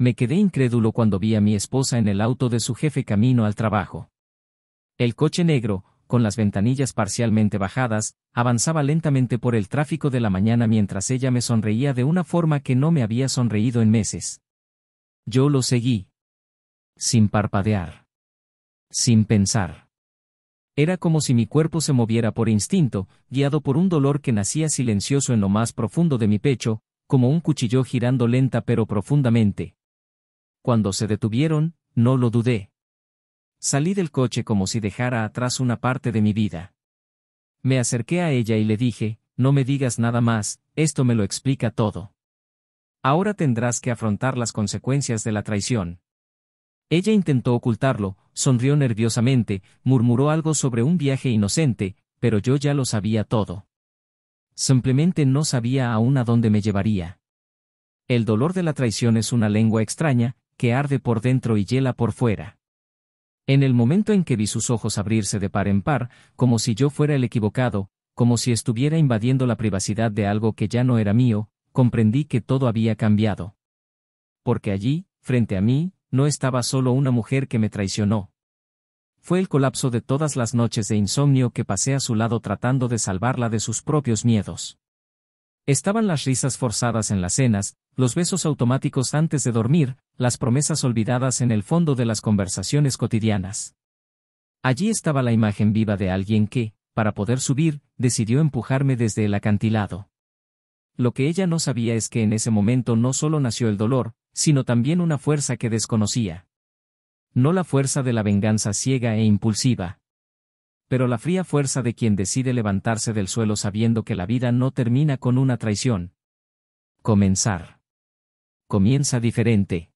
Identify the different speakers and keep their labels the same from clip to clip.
Speaker 1: Me quedé incrédulo cuando vi a mi esposa en el auto de su jefe camino al trabajo. El coche negro, con las ventanillas parcialmente bajadas, avanzaba lentamente por el tráfico de la mañana mientras ella me sonreía de una forma que no me había sonreído en meses. Yo lo seguí. Sin parpadear. Sin pensar. Era como si mi cuerpo se moviera por instinto, guiado por un dolor que nacía silencioso en lo más profundo de mi pecho, como un cuchillo girando lenta pero profundamente. Cuando se detuvieron, no lo dudé. Salí del coche como si dejara atrás una parte de mi vida. Me acerqué a ella y le dije, no me digas nada más, esto me lo explica todo. Ahora tendrás que afrontar las consecuencias de la traición. Ella intentó ocultarlo, sonrió nerviosamente, murmuró algo sobre un viaje inocente, pero yo ya lo sabía todo. Simplemente no sabía aún a dónde me llevaría. El dolor de la traición es una lengua extraña, que arde por dentro y hiela por fuera. En el momento en que vi sus ojos abrirse de par en par, como si yo fuera el equivocado, como si estuviera invadiendo la privacidad de algo que ya no era mío, comprendí que todo había cambiado. Porque allí, frente a mí, no estaba solo una mujer que me traicionó. Fue el colapso de todas las noches de insomnio que pasé a su lado tratando de salvarla de sus propios miedos. Estaban las risas forzadas en las cenas, los besos automáticos antes de dormir, las promesas olvidadas en el fondo de las conversaciones cotidianas. Allí estaba la imagen viva de alguien que, para poder subir, decidió empujarme desde el acantilado. Lo que ella no sabía es que en ese momento no solo nació el dolor, sino también una fuerza que desconocía. No la fuerza de la venganza ciega e impulsiva, pero la fría fuerza de quien decide levantarse del suelo sabiendo que la vida no termina con una traición. Comenzar. Comienza diferente.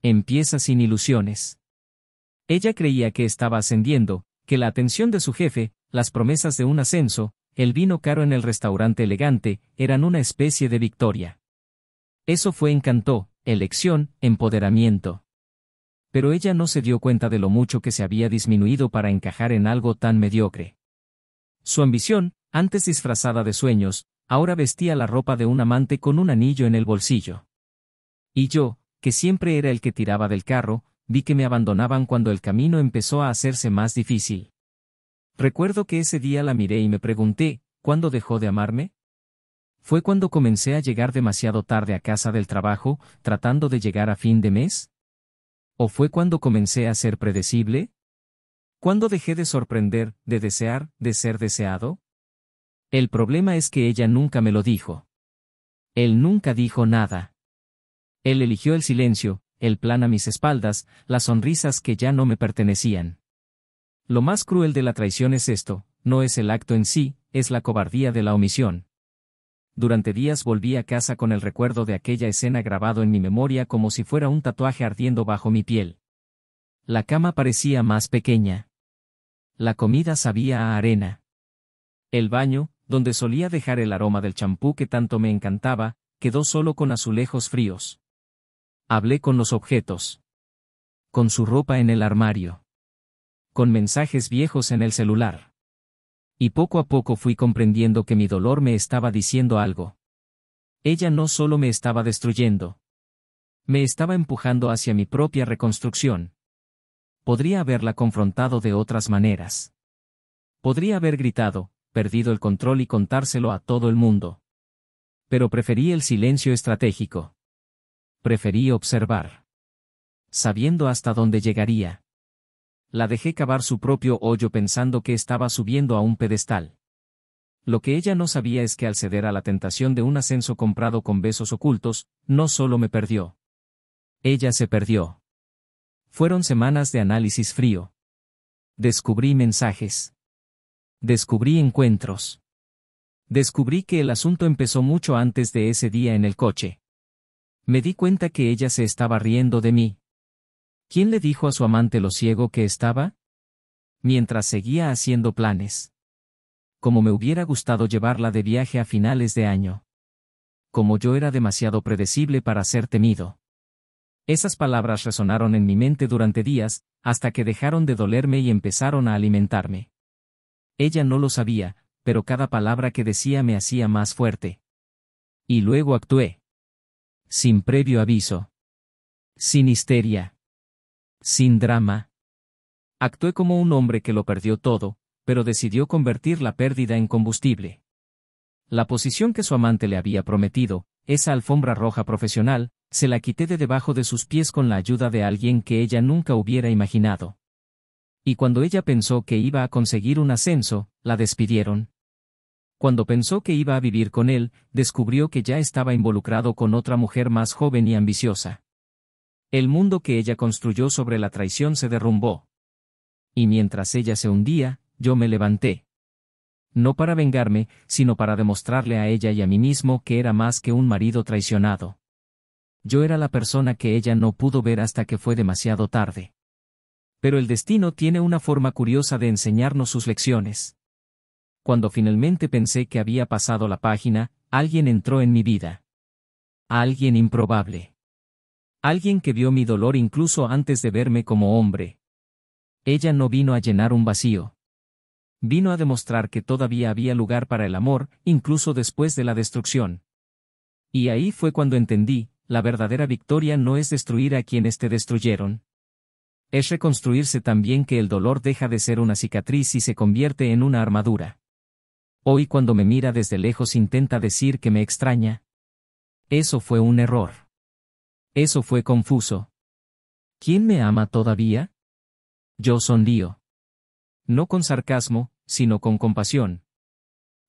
Speaker 1: Empieza sin ilusiones. Ella creía que estaba ascendiendo, que la atención de su jefe, las promesas de un ascenso, el vino caro en el restaurante elegante, eran una especie de victoria. Eso fue encanto, elección, empoderamiento. Pero ella no se dio cuenta de lo mucho que se había disminuido para encajar en algo tan mediocre. Su ambición, antes disfrazada de sueños, ahora vestía la ropa de un amante con un anillo en el bolsillo. Y yo, que siempre era el que tiraba del carro, vi que me abandonaban cuando el camino empezó a hacerse más difícil. Recuerdo que ese día la miré y me pregunté, ¿cuándo dejó de amarme? ¿Fue cuando comencé a llegar demasiado tarde a casa del trabajo, tratando de llegar a fin de mes? ¿O fue cuando comencé a ser predecible? ¿Cuándo dejé de sorprender, de desear, de ser deseado? El problema es que ella nunca me lo dijo. Él nunca dijo nada. Él eligió el silencio, el plan a mis espaldas, las sonrisas que ya no me pertenecían. Lo más cruel de la traición es esto, no es el acto en sí, es la cobardía de la omisión. Durante días volví a casa con el recuerdo de aquella escena grabado en mi memoria como si fuera un tatuaje ardiendo bajo mi piel. La cama parecía más pequeña. La comida sabía a arena. El baño, donde solía dejar el aroma del champú que tanto me encantaba, quedó solo con azulejos fríos. Hablé con los objetos. Con su ropa en el armario. Con mensajes viejos en el celular. Y poco a poco fui comprendiendo que mi dolor me estaba diciendo algo. Ella no solo me estaba destruyendo. Me estaba empujando hacia mi propia reconstrucción. Podría haberla confrontado de otras maneras. Podría haber gritado, perdido el control y contárselo a todo el mundo. Pero preferí el silencio estratégico. Preferí observar. Sabiendo hasta dónde llegaría. La dejé cavar su propio hoyo pensando que estaba subiendo a un pedestal. Lo que ella no sabía es que al ceder a la tentación de un ascenso comprado con besos ocultos, no solo me perdió. Ella se perdió. Fueron semanas de análisis frío. Descubrí mensajes. Descubrí encuentros. Descubrí que el asunto empezó mucho antes de ese día en el coche. Me di cuenta que ella se estaba riendo de mí. ¿Quién le dijo a su amante lo ciego que estaba? Mientras seguía haciendo planes. Como me hubiera gustado llevarla de viaje a finales de año. Como yo era demasiado predecible para ser temido. Esas palabras resonaron en mi mente durante días, hasta que dejaron de dolerme y empezaron a alimentarme. Ella no lo sabía, pero cada palabra que decía me hacía más fuerte. Y luego actué. Sin previo aviso. Sin histeria. Sin drama. Actué como un hombre que lo perdió todo, pero decidió convertir la pérdida en combustible. La posición que su amante le había prometido, esa alfombra roja profesional, se la quité de debajo de sus pies con la ayuda de alguien que ella nunca hubiera imaginado. Y cuando ella pensó que iba a conseguir un ascenso, la despidieron. Cuando pensó que iba a vivir con él, descubrió que ya estaba involucrado con otra mujer más joven y ambiciosa. El mundo que ella construyó sobre la traición se derrumbó. Y mientras ella se hundía, yo me levanté. No para vengarme, sino para demostrarle a ella y a mí mismo que era más que un marido traicionado. Yo era la persona que ella no pudo ver hasta que fue demasiado tarde. Pero el destino tiene una forma curiosa de enseñarnos sus lecciones. Cuando finalmente pensé que había pasado la página, alguien entró en mi vida. Alguien improbable. Alguien que vio mi dolor incluso antes de verme como hombre. Ella no vino a llenar un vacío. Vino a demostrar que todavía había lugar para el amor, incluso después de la destrucción. Y ahí fue cuando entendí, la verdadera victoria no es destruir a quienes te destruyeron. Es reconstruirse también, que el dolor deja de ser una cicatriz y se convierte en una armadura. Hoy cuando me mira desde lejos intenta decir que me extraña. Eso fue un error. Eso fue confuso. ¿Quién me ama todavía? Yo sonrío. No con sarcasmo, sino con compasión.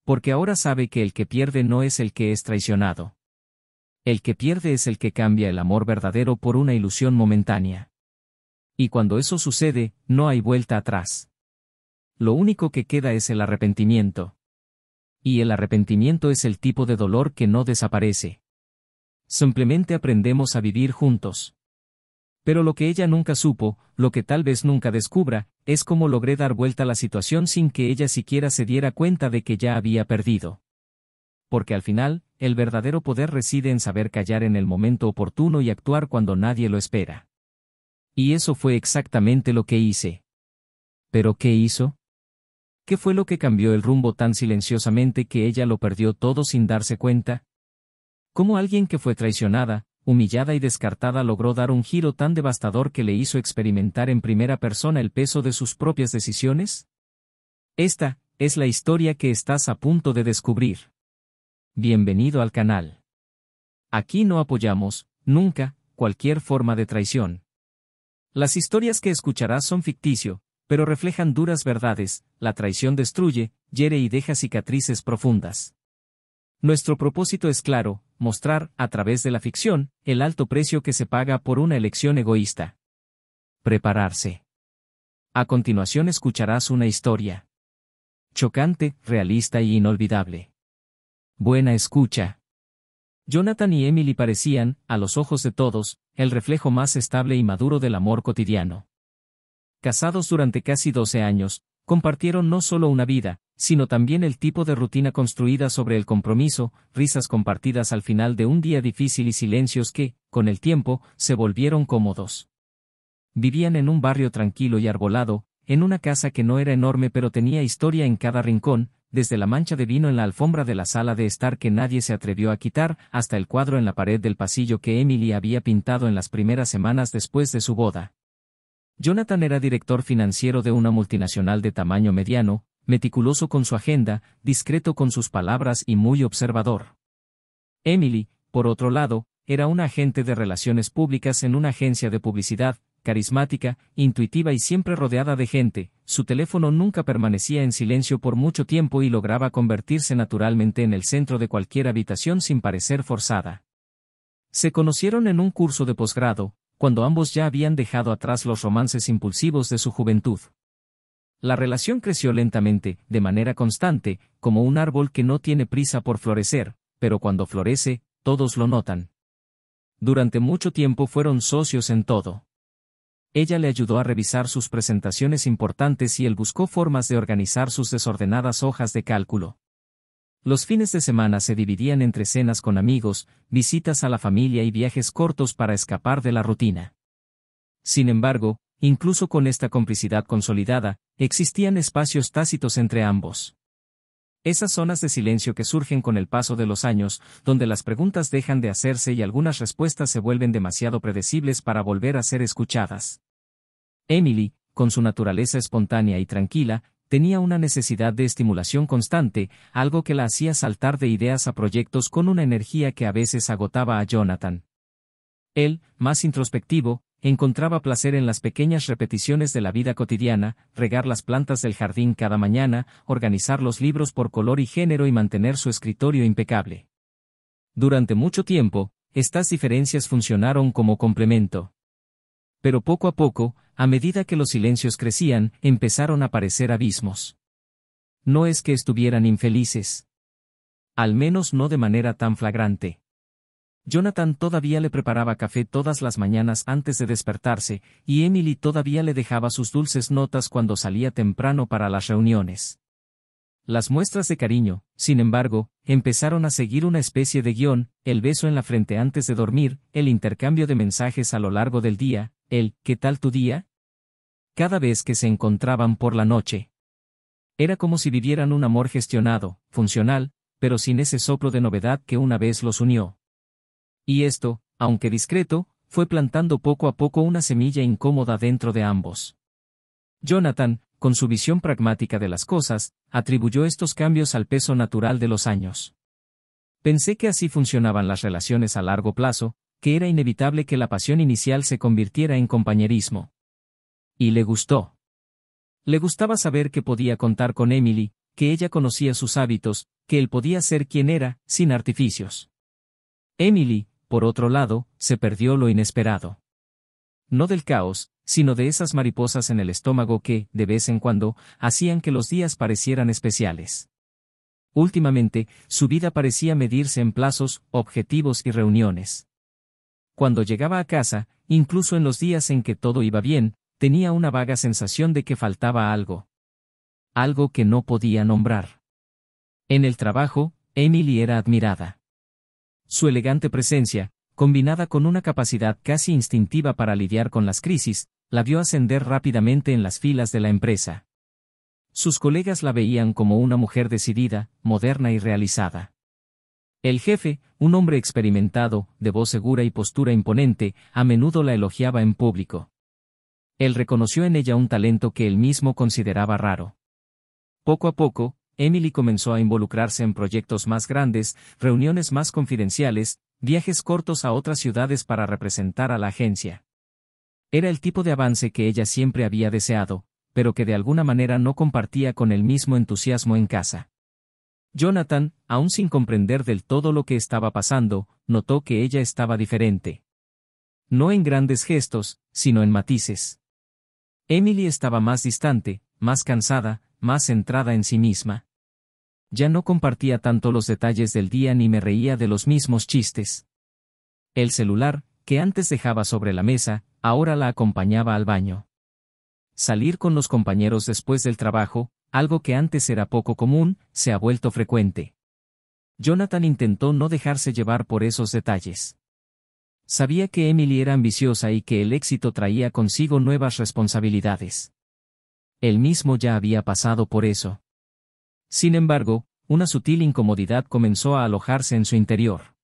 Speaker 1: Porque ahora sabe que el que pierde no es el que es traicionado. El que pierde es el que cambia el amor verdadero por una ilusión momentánea. Y cuando eso sucede, no hay vuelta atrás. Lo único que queda es el arrepentimiento. Y el arrepentimiento es el tipo de dolor que no desaparece. Simplemente aprendemos a vivir juntos. Pero lo que ella nunca supo, lo que tal vez nunca descubra, es cómo logré dar vuelta a la situación sin que ella siquiera se diera cuenta de que ya había perdido. Porque al final, el verdadero poder reside en saber callar en el momento oportuno y actuar cuando nadie lo espera. Y eso fue exactamente lo que hice. ¿Pero qué hizo? ¿Qué fue lo que cambió el rumbo tan silenciosamente que ella lo perdió todo sin darse cuenta? ¿Cómo alguien que fue traicionada, humillada y descartada logró dar un giro tan devastador que le hizo experimentar en primera persona el peso de sus propias decisiones? Esta es la historia que estás a punto de descubrir. Bienvenido al canal. Aquí no apoyamos, nunca, cualquier forma de traición. Las historias que escucharás son ficticio, pero reflejan duras verdades. La traición destruye, hiere y deja cicatrices profundas. Nuestro propósito es claro: mostrar, a través de la ficción, el alto precio que se paga por una elección egoísta. Prepararse. A continuación escucharás una historia chocante, realista y inolvidable. Buena escucha. Jonathan y Emily parecían, a los ojos de todos, el reflejo más estable y maduro del amor cotidiano. Casados durante casi 12 años, compartieron no solo una vida, sino también el tipo de rutina construida sobre el compromiso, risas compartidas al final de un día difícil y silencios que, con el tiempo, se volvieron cómodos. Vivían en un barrio tranquilo y arbolado, en una casa que no era enorme pero tenía historia en cada rincón, desde la mancha de vino en la alfombra de la sala de estar que nadie se atrevió a quitar, hasta el cuadro en la pared del pasillo que Emily había pintado en las primeras semanas después de su boda. Jonathan era director financiero de una multinacional de tamaño mediano, meticuloso con su agenda, discreto con sus palabras y muy observador. Emily, por otro lado, era una agente de relaciones públicas en una agencia de publicidad, carismática, intuitiva y siempre rodeada de gente. Su teléfono nunca permanecía en silencio por mucho tiempo y lograba convertirse naturalmente en el centro de cualquier habitación sin parecer forzada. Se conocieron en un curso de posgrado, cuando ambos ya habían dejado atrás los romances impulsivos de su juventud. La relación creció lentamente, de manera constante, como un árbol que no tiene prisa por florecer, pero cuando florece, todos lo notan. Durante mucho tiempo fueron socios en todo. Ella le ayudó a revisar sus presentaciones importantes y él buscó formas de organizar sus desordenadas hojas de cálculo. Los fines de semana se dividían entre cenas con amigos, visitas a la familia y viajes cortos para escapar de la rutina. Sin embargo, incluso con esta complicidad consolidada, existían espacios tácitos entre ambos. Esas zonas de silencio que surgen con el paso de los años, donde las preguntas dejan de hacerse y algunas respuestas se vuelven demasiado predecibles para volver a ser escuchadas. Emily, con su naturaleza espontánea y tranquila, tenía una necesidad de estimulación constante, algo que la hacía saltar de ideas a proyectos con una energía que a veces agotaba a Jonathan. Él, más introspectivo, encontraba placer en las pequeñas repeticiones de la vida cotidiana, regar las plantas del jardín cada mañana, organizar los libros por color y género y mantener su escritorio impecable. Durante mucho tiempo, estas diferencias funcionaron como complemento. Pero poco a poco, a medida que los silencios crecían, empezaron a aparecer abismos. No es que estuvieran infelices. Al menos no de manera tan flagrante. Jonathan todavía le preparaba café todas las mañanas antes de despertarse, y Emily todavía le dejaba sus dulces notas cuando salía temprano para las reuniones. Las muestras de cariño, sin embargo, empezaron a seguir una especie de guión: el beso en la frente antes de dormir, el intercambio de mensajes a lo largo del día, el ¿qué tal tu día?, cada vez que se encontraban por la noche. Era como si vivieran un amor gestionado, funcional, pero sin ese soplo de novedad que una vez los unió. Y esto, aunque discreto, fue plantando poco a poco una semilla incómoda dentro de ambos. Jonathan, con su visión pragmática de las cosas, atribuyó estos cambios al peso natural de los años. Pensé que así funcionaban las relaciones a largo plazo, que era inevitable que la pasión inicial se convirtiera en compañerismo. Y le gustó. Le gustaba saber que podía contar con Emily, que ella conocía sus hábitos, que él podía ser quien era, sin artificios. Emily, por otro lado, se perdió lo inesperado. No del caos, sino de esas mariposas en el estómago que, de vez en cuando, hacían que los días parecieran especiales. Últimamente, su vida parecía medirse en plazos, objetivos y reuniones. Cuando llegaba a casa, incluso en los días en que todo iba bien, tenía una vaga sensación de que faltaba algo. Algo que no podía nombrar. En el trabajo, Emily era admirada. Su elegante presencia, combinada con una capacidad casi instintiva para lidiar con las crisis, la vio ascender rápidamente en las filas de la empresa. Sus colegas la veían como una mujer decidida, moderna y realizada. El jefe, un hombre experimentado, de voz segura y postura imponente, a menudo la elogiaba en público. Él reconoció en ella un talento que él mismo consideraba raro. Poco a poco, Emily comenzó a involucrarse en proyectos más grandes, reuniones más confidenciales, viajes cortos a otras ciudades para representar a la agencia. Era el tipo de avance que ella siempre había deseado, pero que de alguna manera no compartía con el mismo entusiasmo en casa. Jonathan, aún sin comprender del todo lo que estaba pasando, notó que ella estaba diferente. No en grandes gestos, sino en matices. Emily estaba más distante, más cansada, más centrada en sí misma. Ya no compartía tanto los detalles del día ni me reía de los mismos chistes. El celular, que antes dejaba sobre la mesa, ahora la acompañaba al baño. Salir con los compañeros después del trabajo, algo que antes era poco común, se ha vuelto frecuente. Jonathan intentó no dejarse llevar por esos detalles. Sabía que Emily era ambiciosa y que el éxito traía consigo nuevas responsabilidades. Él mismo ya había pasado por eso. Sin embargo, una sutil incomodidad comenzó a alojarse en su interior.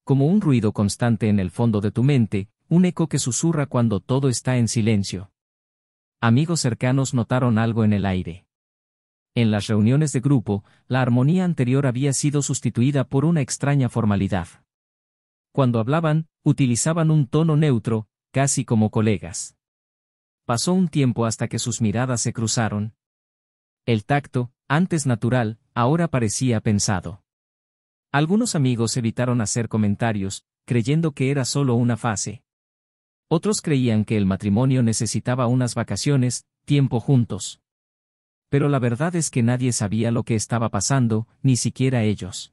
Speaker 1: Como un ruido constante en el fondo de tu mente, un eco que susurra cuando todo está en silencio. Amigos cercanos notaron algo en el aire. En las reuniones de grupo, la armonía anterior había sido sustituida por una extraña formalidad. Cuando hablaban, utilizaban un tono neutro, casi como colegas. Pasó un tiempo hasta que sus miradas se cruzaron. El tacto, antes natural, ahora parecía pensado. Algunos amigos evitaron hacer comentarios, creyendo que era solo una fase. Otros creían que el matrimonio necesitaba unas vacaciones, tiempo juntos. Pero la verdad es que nadie sabía lo que estaba pasando, ni siquiera ellos.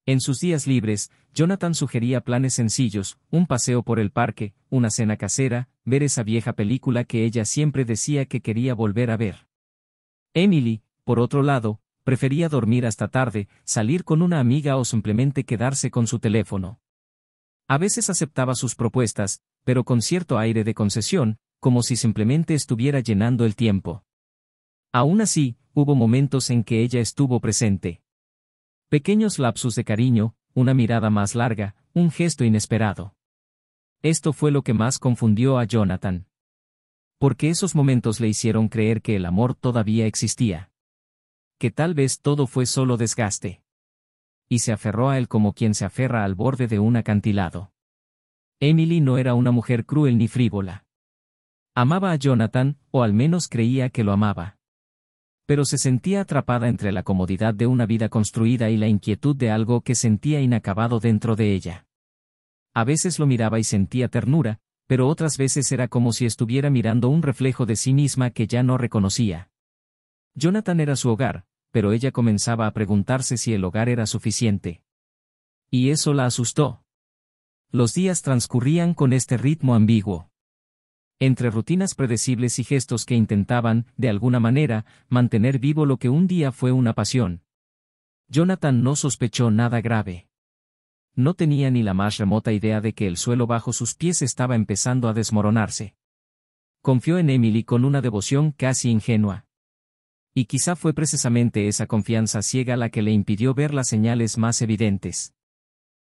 Speaker 1: En sus días libres, Jonathan sugería planes sencillos: un paseo por el parque, una cena casera, ver esa vieja película que ella siempre decía que quería volver a ver. Emily, por otro lado, prefería dormir hasta tarde, salir con una amiga o simplemente quedarse con su teléfono. A veces aceptaba sus propuestas, pero con cierto aire de concesión, como si simplemente estuviera llenando el tiempo. Aún así, hubo momentos en que ella estuvo presente. Pequeños lapsus de cariño, una mirada más larga, un gesto inesperado. Esto fue lo que más confundió a Jonathan. Porque esos momentos le hicieron creer que el amor todavía existía. Que tal vez todo fue solo desgaste. Y se aferró a él como quien se aferra al borde de un acantilado. Emily no era una mujer cruel ni frívola. Amaba a Jonathan, o al menos creía que lo amaba. Pero se sentía atrapada entre la comodidad de una vida construida y la inquietud de algo que sentía inacabado dentro de ella. A veces lo miraba y sentía ternura, pero otras veces era como si estuviera mirando un reflejo de sí misma que ya no reconocía. Jonathan era su hogar, pero ella comenzaba a preguntarse si el hogar era suficiente. Y eso la asustó. Los días transcurrían con este ritmo ambiguo. Entre rutinas predecibles y gestos que intentaban, de alguna manera, mantener vivo lo que un día fue una pasión. Jonathan no sospechó nada grave. No tenía ni la más remota idea de que el suelo bajo sus pies estaba empezando a desmoronarse. Confió en Emily con una devoción casi ingenua. Y quizá fue precisamente esa confianza ciega la que le impidió ver las señales más evidentes.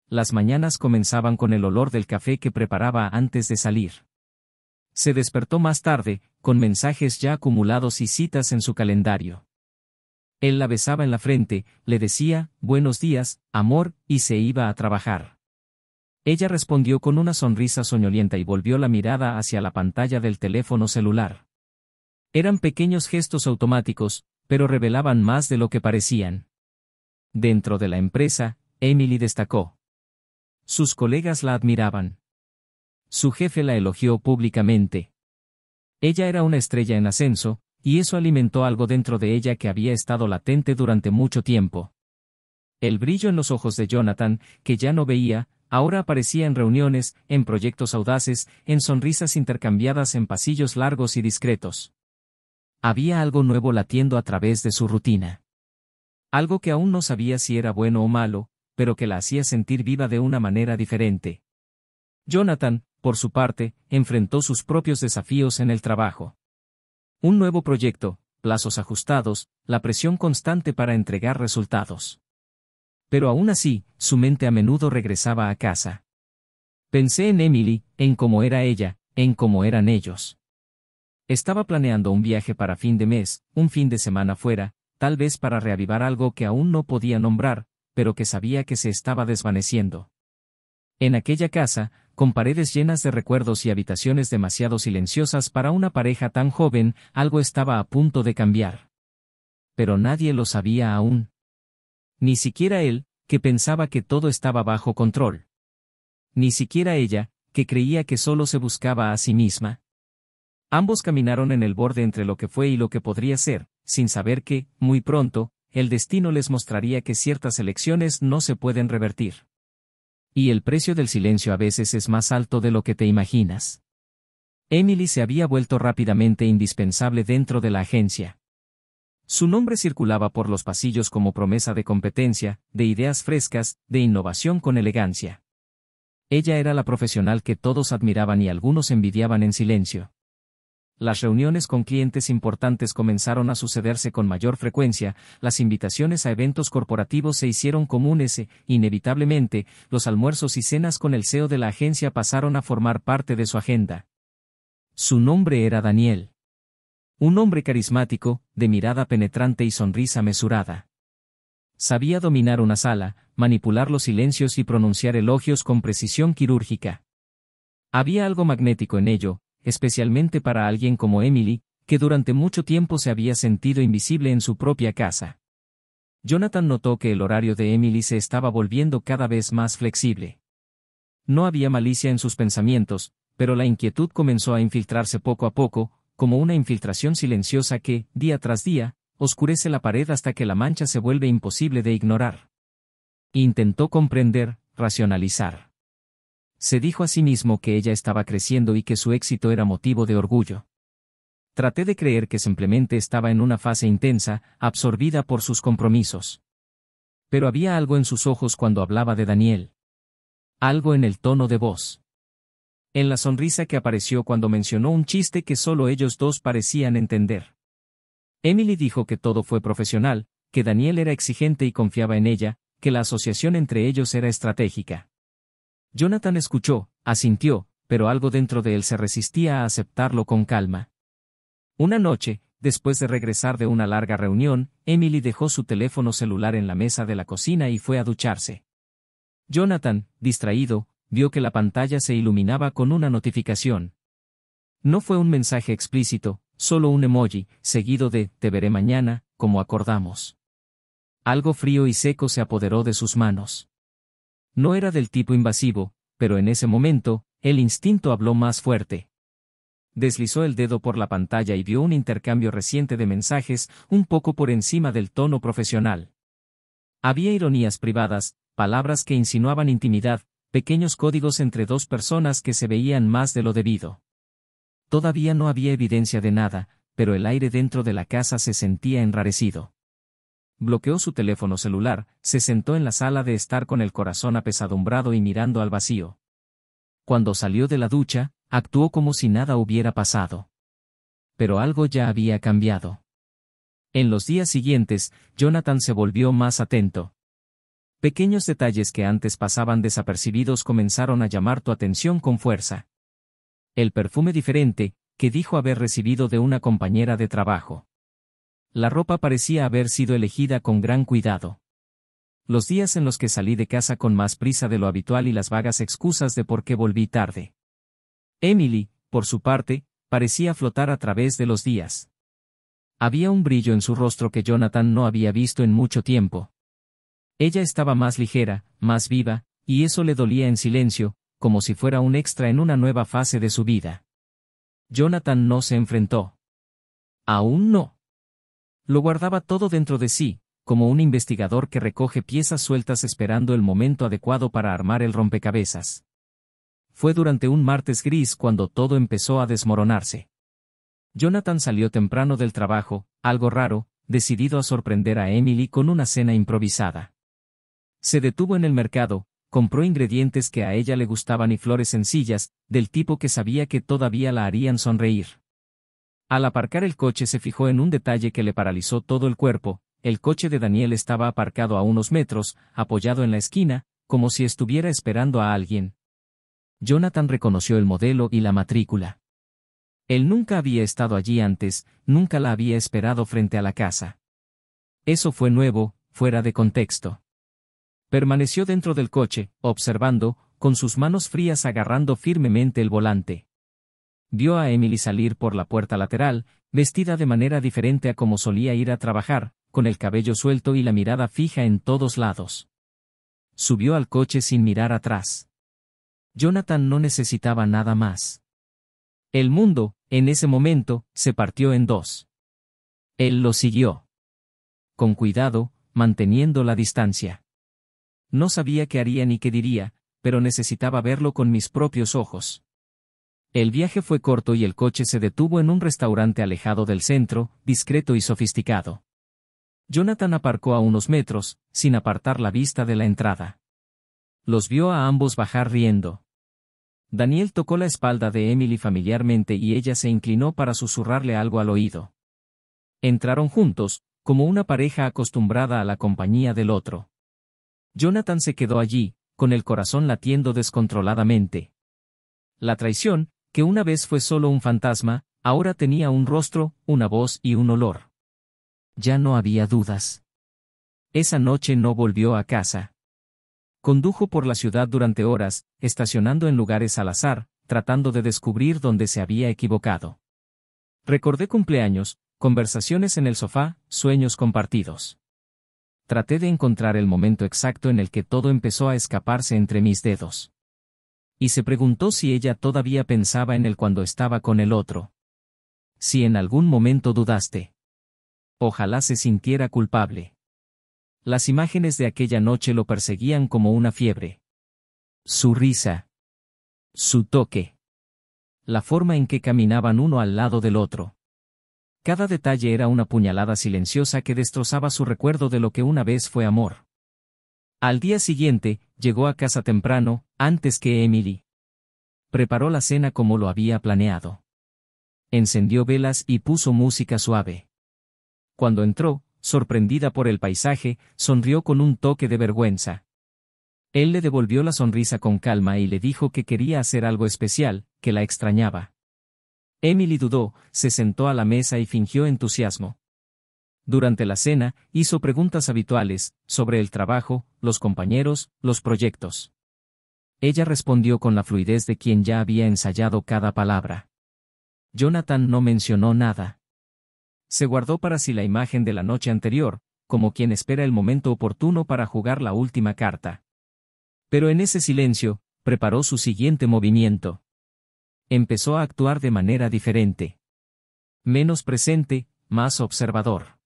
Speaker 1: Las mañanas comenzaban con el olor del café que preparaba antes de salir. Se despertó más tarde, con mensajes ya acumulados y citas en su calendario. Él la besaba en la frente, le decía, «Buenos días, amor», y se iba a trabajar. Ella respondió con una sonrisa soñolienta y volvió la mirada hacia la pantalla del teléfono celular. Eran pequeños gestos automáticos, pero revelaban más de lo que parecían. Dentro de la empresa, Emily destacó. Sus colegas la admiraban. Su jefe la elogió públicamente. Ella era una estrella en ascenso, y eso alimentó algo dentro de ella que había estado latente durante mucho tiempo. El brillo en los ojos de Jonathan, que ya no veía, ahora aparecía en reuniones, en proyectos audaces, en sonrisas intercambiadas en pasillos largos y discretos. Había algo nuevo latiendo a través de su rutina. Algo que aún no sabía si era bueno o malo, pero que la hacía sentir viva de una manera diferente. Jonathan, por su parte, enfrentó sus propios desafíos en el trabajo. Un nuevo proyecto, plazos ajustados, la presión constante para entregar resultados. Pero aún así, su mente a menudo regresaba a casa. Pensé en Emily, en cómo era ella, en cómo eran ellos. Estaba planeando un viaje para fin de mes, un fin de semana fuera, tal vez para reavivar algo que aún no podía nombrar, pero que sabía que se estaba desvaneciendo. En aquella casa, con paredes llenas de recuerdos y habitaciones demasiado silenciosas para una pareja tan joven, algo estaba a punto de cambiar. Pero nadie lo sabía aún. Ni siquiera él, que pensaba que todo estaba bajo control. Ni siquiera ella, que creía que solo se buscaba a sí misma. Ambos caminaron en el borde entre lo que fue y lo que podría ser, sin saber que, muy pronto, el destino les mostraría que ciertas elecciones no se pueden revertir. Y el precio del silencio a veces es más alto de lo que te imaginas. Emily se había vuelto rápidamente indispensable dentro de la agencia. Su nombre circulaba por los pasillos como promesa de competencia, de ideas frescas, de innovación con elegancia. Ella era la profesional que todos admiraban y algunos envidiaban en silencio. Las reuniones con clientes importantes comenzaron a sucederse con mayor frecuencia, las invitaciones a eventos corporativos se hicieron comunes e, inevitablemente, los almuerzos y cenas con el CEO de la agencia pasaron a formar parte de su agenda. Su nombre era Daniel. Un hombre carismático, de mirada penetrante y sonrisa mesurada. Sabía dominar una sala, manipular los silencios y pronunciar elogios con precisión quirúrgica. Había algo magnético en ello, especialmente para alguien como Emily, que durante mucho tiempo se había sentido invisible en su propia casa. Jonathan notó que el horario de Emily se estaba volviendo cada vez más flexible. No había malicia en sus pensamientos, pero la inquietud comenzó a infiltrarse poco a poco, como una infiltración silenciosa que, día tras día, oscurece la pared hasta que la mancha se vuelve imposible de ignorar. Intentó comprender, racionalizar. Se dijo a sí mismo que ella estaba creciendo y que su éxito era motivo de orgullo. Traté de creer que simplemente estaba en una fase intensa, absorbida por sus compromisos. Pero había algo en sus ojos cuando hablaba de Daniel. Algo en el tono de voz. En la sonrisa que apareció cuando mencionó un chiste que solo ellos dos parecían entender. Emily dijo que todo fue profesional, que Daniel era exigente y confiaba en ella, que la asociación entre ellos era estratégica. Jonathan escuchó, asintió, pero algo dentro de él se resistía a aceptarlo con calma. Una noche, después de regresar de una larga reunión, Emily dejó su teléfono celular en la mesa de la cocina y fue a ducharse. Jonathan, distraído, vio que la pantalla se iluminaba con una notificación. No fue un mensaje explícito, solo un emoji, seguido de «te veré mañana», como acordamos. Algo frío y seco se apoderó de sus manos. No era del tipo invasivo, pero en ese momento, el instinto habló más fuerte. Deslizó el dedo por la pantalla y vio un intercambio reciente de mensajes, un poco por encima del tono profesional. Había ironías privadas, palabras que insinuaban intimidad, pequeños códigos entre dos personas que se veían más de lo debido. Todavía no había evidencia de nada, pero el aire dentro de la casa se sentía enrarecido. Bloqueó su teléfono celular, se sentó en la sala de estar con el corazón apesadumbrado y mirando al vacío. Cuando salió de la ducha, actuó como si nada hubiera pasado. Pero algo ya había cambiado. En los días siguientes, Jonathan se volvió más atento. Pequeños detalles que antes pasaban desapercibidos comenzaron a llamar tu atención con fuerza. El perfume diferente, que dijo haber recibido de una compañera de trabajo. La ropa parecía haber sido elegida con gran cuidado. Los días en los que salí de casa con más prisa de lo habitual y las vagas excusas de por qué volví tarde. Emily, por su parte, parecía flotar a través de los días. Había un brillo en su rostro que Jonathan no había visto en mucho tiempo. Ella estaba más ligera, más viva, y eso le dolía en silencio, como si fuera un extra en una nueva fase de su vida. Jonathan no se enfrentó. Aún no. Lo guardaba todo dentro de sí, como un investigador que recoge piezas sueltas esperando el momento adecuado para armar el rompecabezas. Fue durante un martes gris cuando todo empezó a desmoronarse. Jonathan salió temprano del trabajo, algo raro, decidido a sorprender a Emily con una cena improvisada. Se detuvo en el mercado, compró ingredientes que a ella le gustaban y flores sencillas, del tipo que sabía que todavía la harían sonreír. Al aparcar el coche se fijó en un detalle que le paralizó todo el cuerpo: el coche de Daniel estaba aparcado a unos metros, apoyado en la esquina, como si estuviera esperando a alguien. Jonathan reconoció el modelo y la matrícula. Él nunca había estado allí antes, nunca la había esperado frente a la casa. Eso fue nuevo, fuera de contexto. Permaneció dentro del coche, observando, con sus manos frías agarrando firmemente el volante. Vio a Emily salir por la puerta lateral, vestida de manera diferente a como solía ir a trabajar, con el cabello suelto y la mirada fija en todos lados. Subió al coche sin mirar atrás. Jonathan no necesitaba nada más. El mundo, en ese momento, se partió en dos. Él lo siguió. Con cuidado, manteniendo la distancia. No sabía qué haría ni qué diría, pero necesitaba verlo con mis propios ojos. El viaje fue corto y el coche se detuvo en un restaurante alejado del centro, discreto y sofisticado. Jonathan aparcó a unos metros, sin apartar la vista de la entrada. Los vio a ambos bajar riendo. Daniel tocó la espalda de Emily familiarmente y ella se inclinó para susurrarle algo al oído. Entraron juntos, como una pareja acostumbrada a la compañía del otro. Jonathan se quedó allí, con el corazón latiendo descontroladamente. La traición, que una vez fue solo un fantasma, ahora tenía un rostro, una voz y un olor. Ya no había dudas. Esa noche no volvió a casa. Condujo por la ciudad durante horas, estacionando en lugares al azar, tratando de descubrir dónde se había equivocado. Recordé cumpleaños, conversaciones en el sofá, sueños compartidos. Traté de encontrar el momento exacto en el que todo empezó a escaparse entre mis dedos. Y se preguntó si ella todavía pensaba en él cuando estaba con el otro. Si en algún momento dudaste. Ojalá se sintiera culpable. Las imágenes de aquella noche lo perseguían como una fiebre. Su risa. Su toque. La forma en que caminaban uno al lado del otro. Cada detalle era una puñalada silenciosa que destrozaba su recuerdo de lo que una vez fue amor. Al día siguiente, llegó a casa temprano, antes que Emily. Preparó la cena como lo había planeado. Encendió velas y puso música suave. Cuando entró, sorprendida por el paisaje, sonrió con un toque de vergüenza. Él le devolvió la sonrisa con calma y le dijo que quería hacer algo especial, que la extrañaba. Emily dudó, se sentó a la mesa y fingió entusiasmo. Durante la cena, hizo preguntas habituales, sobre el trabajo, los compañeros, los proyectos. Ella respondió con la fluidez de quien ya había ensayado cada palabra. Jonathan no mencionó nada. Se guardó para sí la imagen de la noche anterior, como quien espera el momento oportuno para jugar la última carta. Pero en ese silencio, preparó su siguiente movimiento. Empezó a actuar de manera diferente. Menos presente, más observador.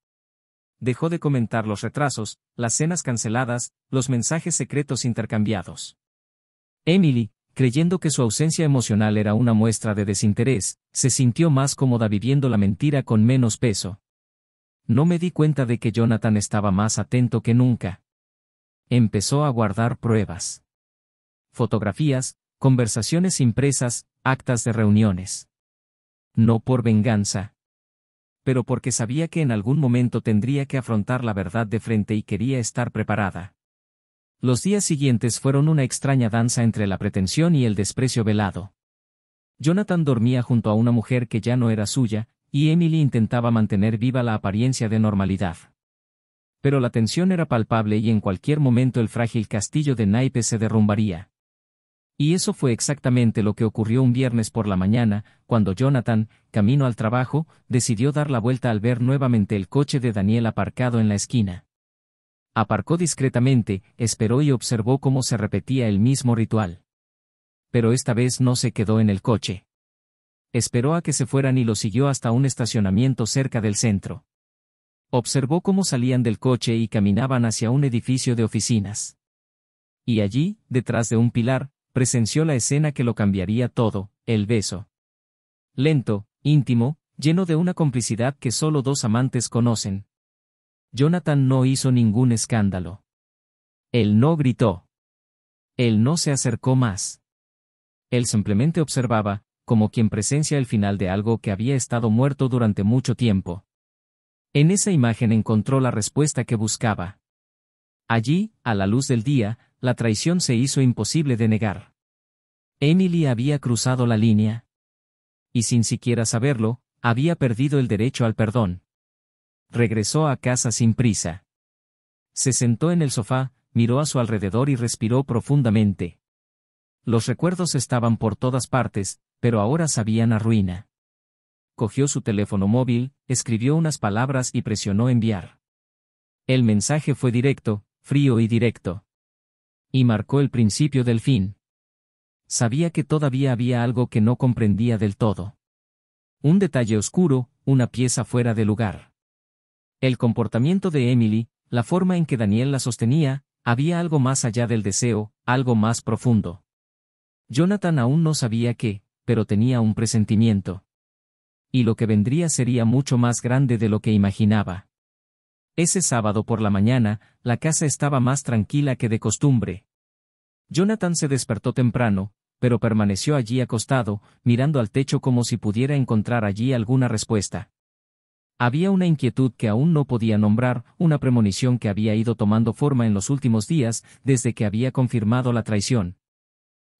Speaker 1: Dejó de comentar los retrasos, las cenas canceladas, los mensajes secretos intercambiados. Emily, creyendo que su ausencia emocional era una muestra de desinterés, se sintió más cómoda viviendo la mentira con menos peso. No me di cuenta de que Jonathan estaba más atento que nunca. Empezó a guardar pruebas. Fotografías, conversaciones impresas, actas de reuniones. No por venganza, pero porque sabía que en algún momento tendría que afrontar la verdad de frente y quería estar preparada. Los días siguientes fueron una extraña danza entre la pretensión y el desprecio velado. Jonathan dormía junto a una mujer que ya no era suya, y Emily intentaba mantener viva la apariencia de normalidad. Pero la tensión era palpable y en cualquier momento el frágil castillo de naipes se derrumbaría. Y eso fue exactamente lo que ocurrió un viernes por la mañana, cuando Jonathan, camino al trabajo, decidió dar la vuelta al ver nuevamente el coche de Daniel aparcado en la esquina. Aparcó discretamente, esperó y observó cómo se repetía el mismo ritual. Pero esta vez no se quedó en el coche. Esperó a que se fueran y lo siguió hasta un estacionamiento cerca del centro. Observó cómo salían del coche y caminaban hacia un edificio de oficinas. Y allí, detrás de un pilar, presenció la escena que lo cambiaría todo, el beso. Lento, íntimo, lleno de una complicidad que solo dos amantes conocen. Jonathan no hizo ningún escándalo. Él no gritó. Él no se acercó más. Él simplemente observaba, como quien presencia el final de algo que había estado muerto durante mucho tiempo. En esa imagen encontró la respuesta que buscaba. Allí, a la luz del día, la traición se hizo imposible de negar. Emily había cruzado la línea. Y sin siquiera saberlo, había perdido el derecho al perdón. Regresó a casa sin prisa. Se sentó en el sofá, miró a su alrededor y respiró profundamente. Los recuerdos estaban por todas partes, pero ahora sabían a ruina. Cogió su teléfono móvil, escribió unas palabras y presionó enviar. El mensaje fue directo, frío y directo. Y marcó el principio del fin. Sabía que todavía había algo que no comprendía del todo. Un detalle oscuro, una pieza fuera de lugar. El comportamiento de Emily, la forma en que Daniel la sostenía, había algo más allá del deseo, algo más profundo. Jonathan aún no sabía qué, pero tenía un presentimiento. Y lo que vendría sería mucho más grande de lo que imaginaba. Ese sábado por la mañana, la casa estaba más tranquila que de costumbre. Jonathan se despertó temprano, pero permaneció allí acostado, mirando al techo como si pudiera encontrar allí alguna respuesta. Había una inquietud que aún no podía nombrar, una premonición que había ido tomando forma en los últimos días, desde que había confirmado la traición.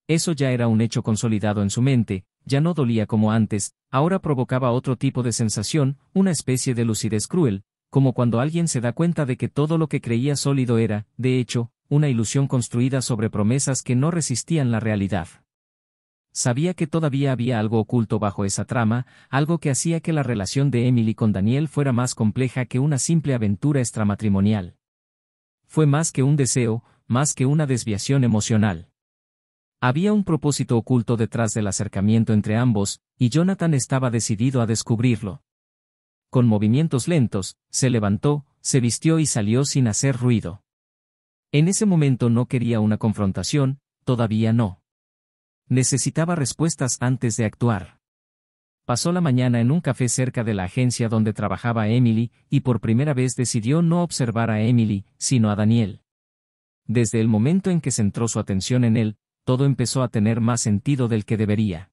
Speaker 1: Eso ya era un hecho consolidado en su mente, ya no dolía como antes, ahora provocaba otro tipo de sensación, una especie de lucidez cruel, como cuando alguien se da cuenta de que todo lo que creía sólido era, de hecho, una ilusión construida sobre promesas que no resistían la realidad. Sabía que todavía había algo oculto bajo esa trama, algo que hacía que la relación de Emily con Daniel fuera más compleja que una simple aventura extramatrimonial. Fue más que un deseo, más que una desviación emocional. Había un propósito oculto detrás del acercamiento entre ambos, y Jonathan estaba decidido a descubrirlo. Con movimientos lentos, se levantó, se vistió y salió sin hacer ruido. En ese momento no quería una confrontación, todavía no. Necesitaba respuestas antes de actuar. Pasó la mañana en un café cerca de la agencia donde trabajaba Emily, y por primera vez decidió no observar a Emily, sino a Daniel. Desde el momento en que centró su atención en él, todo empezó a tener más sentido del que debería.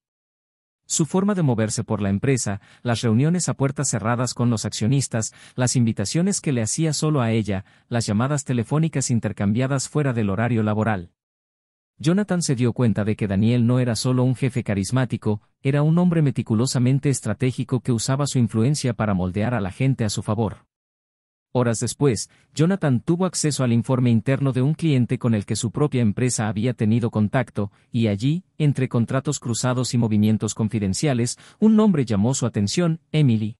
Speaker 1: Su forma de moverse por la empresa, las reuniones a puertas cerradas con los accionistas, las invitaciones que le hacía solo a ella, las llamadas telefónicas intercambiadas fuera del horario laboral. Jonathan se dio cuenta de que Daniel no era solo un jefe carismático, era un hombre meticulosamente estratégico que usaba su influencia para moldear a la gente a su favor. Horas después, Jonathan tuvo acceso al informe interno de un cliente con el que su propia empresa había tenido contacto, y allí, entre contratos cruzados y movimientos confidenciales, un nombre llamó su atención: Emily.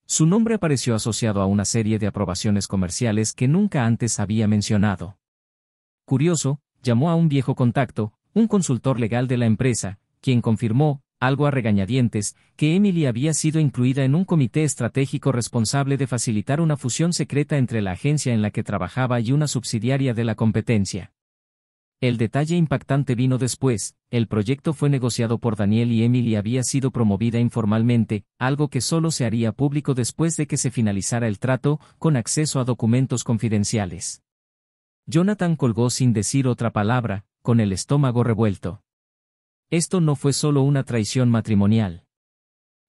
Speaker 1: Su nombre apareció asociado a una serie de aprobaciones comerciales que nunca antes había mencionado. Curioso, llamó a un viejo contacto, un consultor legal de la empresa, quien confirmó, algo a regañadientes, que Emily había sido incluida en un comité estratégico responsable de facilitar una fusión secreta entre la agencia en la que trabajaba y una subsidiaria de la competencia. El detalle impactante vino después: el proyecto fue negociado por Daniel y Emily había sido promovida informalmente, algo que solo se haría público después de que se finalizara el trato, con acceso a documentos confidenciales. Jonathan colgó sin decir otra palabra, con el estómago revuelto. Esto no fue solo una traición matrimonial.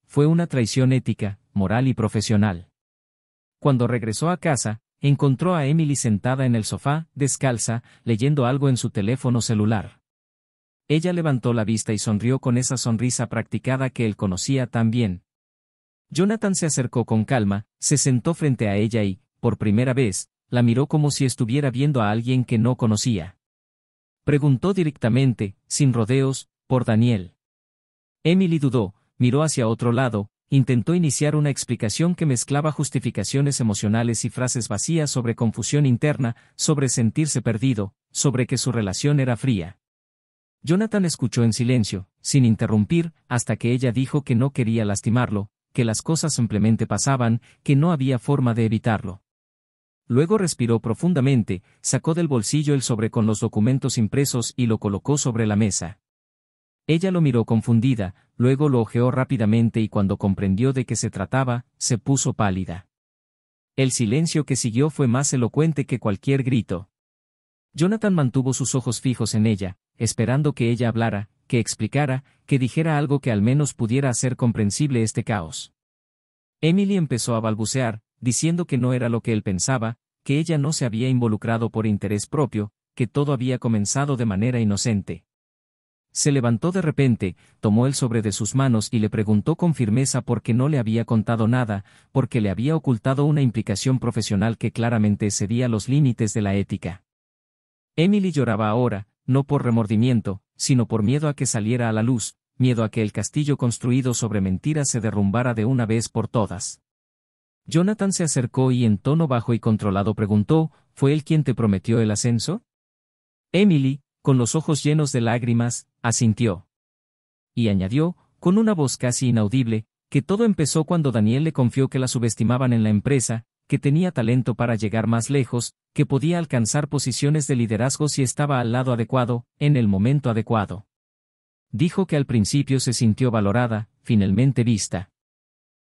Speaker 1: Fue una traición ética, moral y profesional. Cuando regresó a casa, encontró a Emily sentada en el sofá, descalza, leyendo algo en su teléfono celular. Ella levantó la vista y sonrió con esa sonrisa practicada que él conocía tan bien. Jonathan se acercó con calma, se sentó frente a ella y, por primera vez, la miró como si estuviera viendo a alguien que no conocía. Preguntó directamente, sin rodeos, por Daniel. Emily dudó, miró hacia otro lado, intentó iniciar una explicación que mezclaba justificaciones emocionales y frases vacías sobre confusión interna, sobre sentirse perdido, sobre que su relación era fría. Jonathan escuchó en silencio, sin interrumpir, hasta que ella dijo que no quería lastimarlo, que las cosas simplemente pasaban, que no había forma de evitarlo. Luego respiró profundamente, sacó del bolsillo el sobre con los documentos impresos y lo colocó sobre la mesa. Ella lo miró confundida, luego lo hojeó rápidamente y cuando comprendió de qué se trataba, se puso pálida. El silencio que siguió fue más elocuente que cualquier grito. Jonathan mantuvo sus ojos fijos en ella, esperando que ella hablara, que explicara, que dijera algo que al menos pudiera hacer comprensible este caos. Emily empezó a balbucear, diciendo que no era lo que él pensaba, que ella no se había involucrado por interés propio, que todo había comenzado de manera inocente. Se levantó de repente, tomó el sobre de sus manos y le preguntó con firmeza por qué no le había contado nada, porque le había ocultado una implicación profesional que claramente excedía los límites de la ética. Emily lloraba ahora, no por remordimiento, sino por miedo a que saliera a la luz, miedo a que el castillo construido sobre mentiras se derrumbara de una vez por todas. Jonathan se acercó y en tono bajo y controlado preguntó: ¿Fue él quien te prometió el ascenso? Emily, con los ojos llenos de lágrimas, asintió. Y añadió, con una voz casi inaudible, que todo empezó cuando Daniel le confió que la subestimaban en la empresa, que tenía talento para llegar más lejos, que podía alcanzar posiciones de liderazgo si estaba al lado adecuado, en el momento adecuado. Dijo que al principio se sintió valorada, finalmente vista.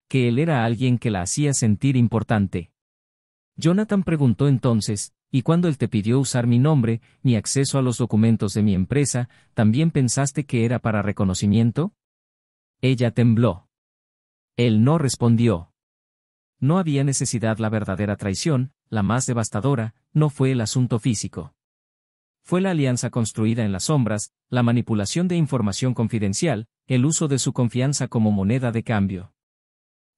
Speaker 1: Que él era alguien que la hacía sentir importante. Jonathan preguntó entonces: ¿y cuando él te pidió usar mi nombre, mi acceso a los documentos de mi empresa, también pensaste que era para reconocimiento? Ella tembló. Él no respondió. No había necesidad. La verdadera traición, la más devastadora, no fue el asunto físico. Fue la alianza construida en las sombras, la manipulación de información confidencial, el uso de su confianza como moneda de cambio.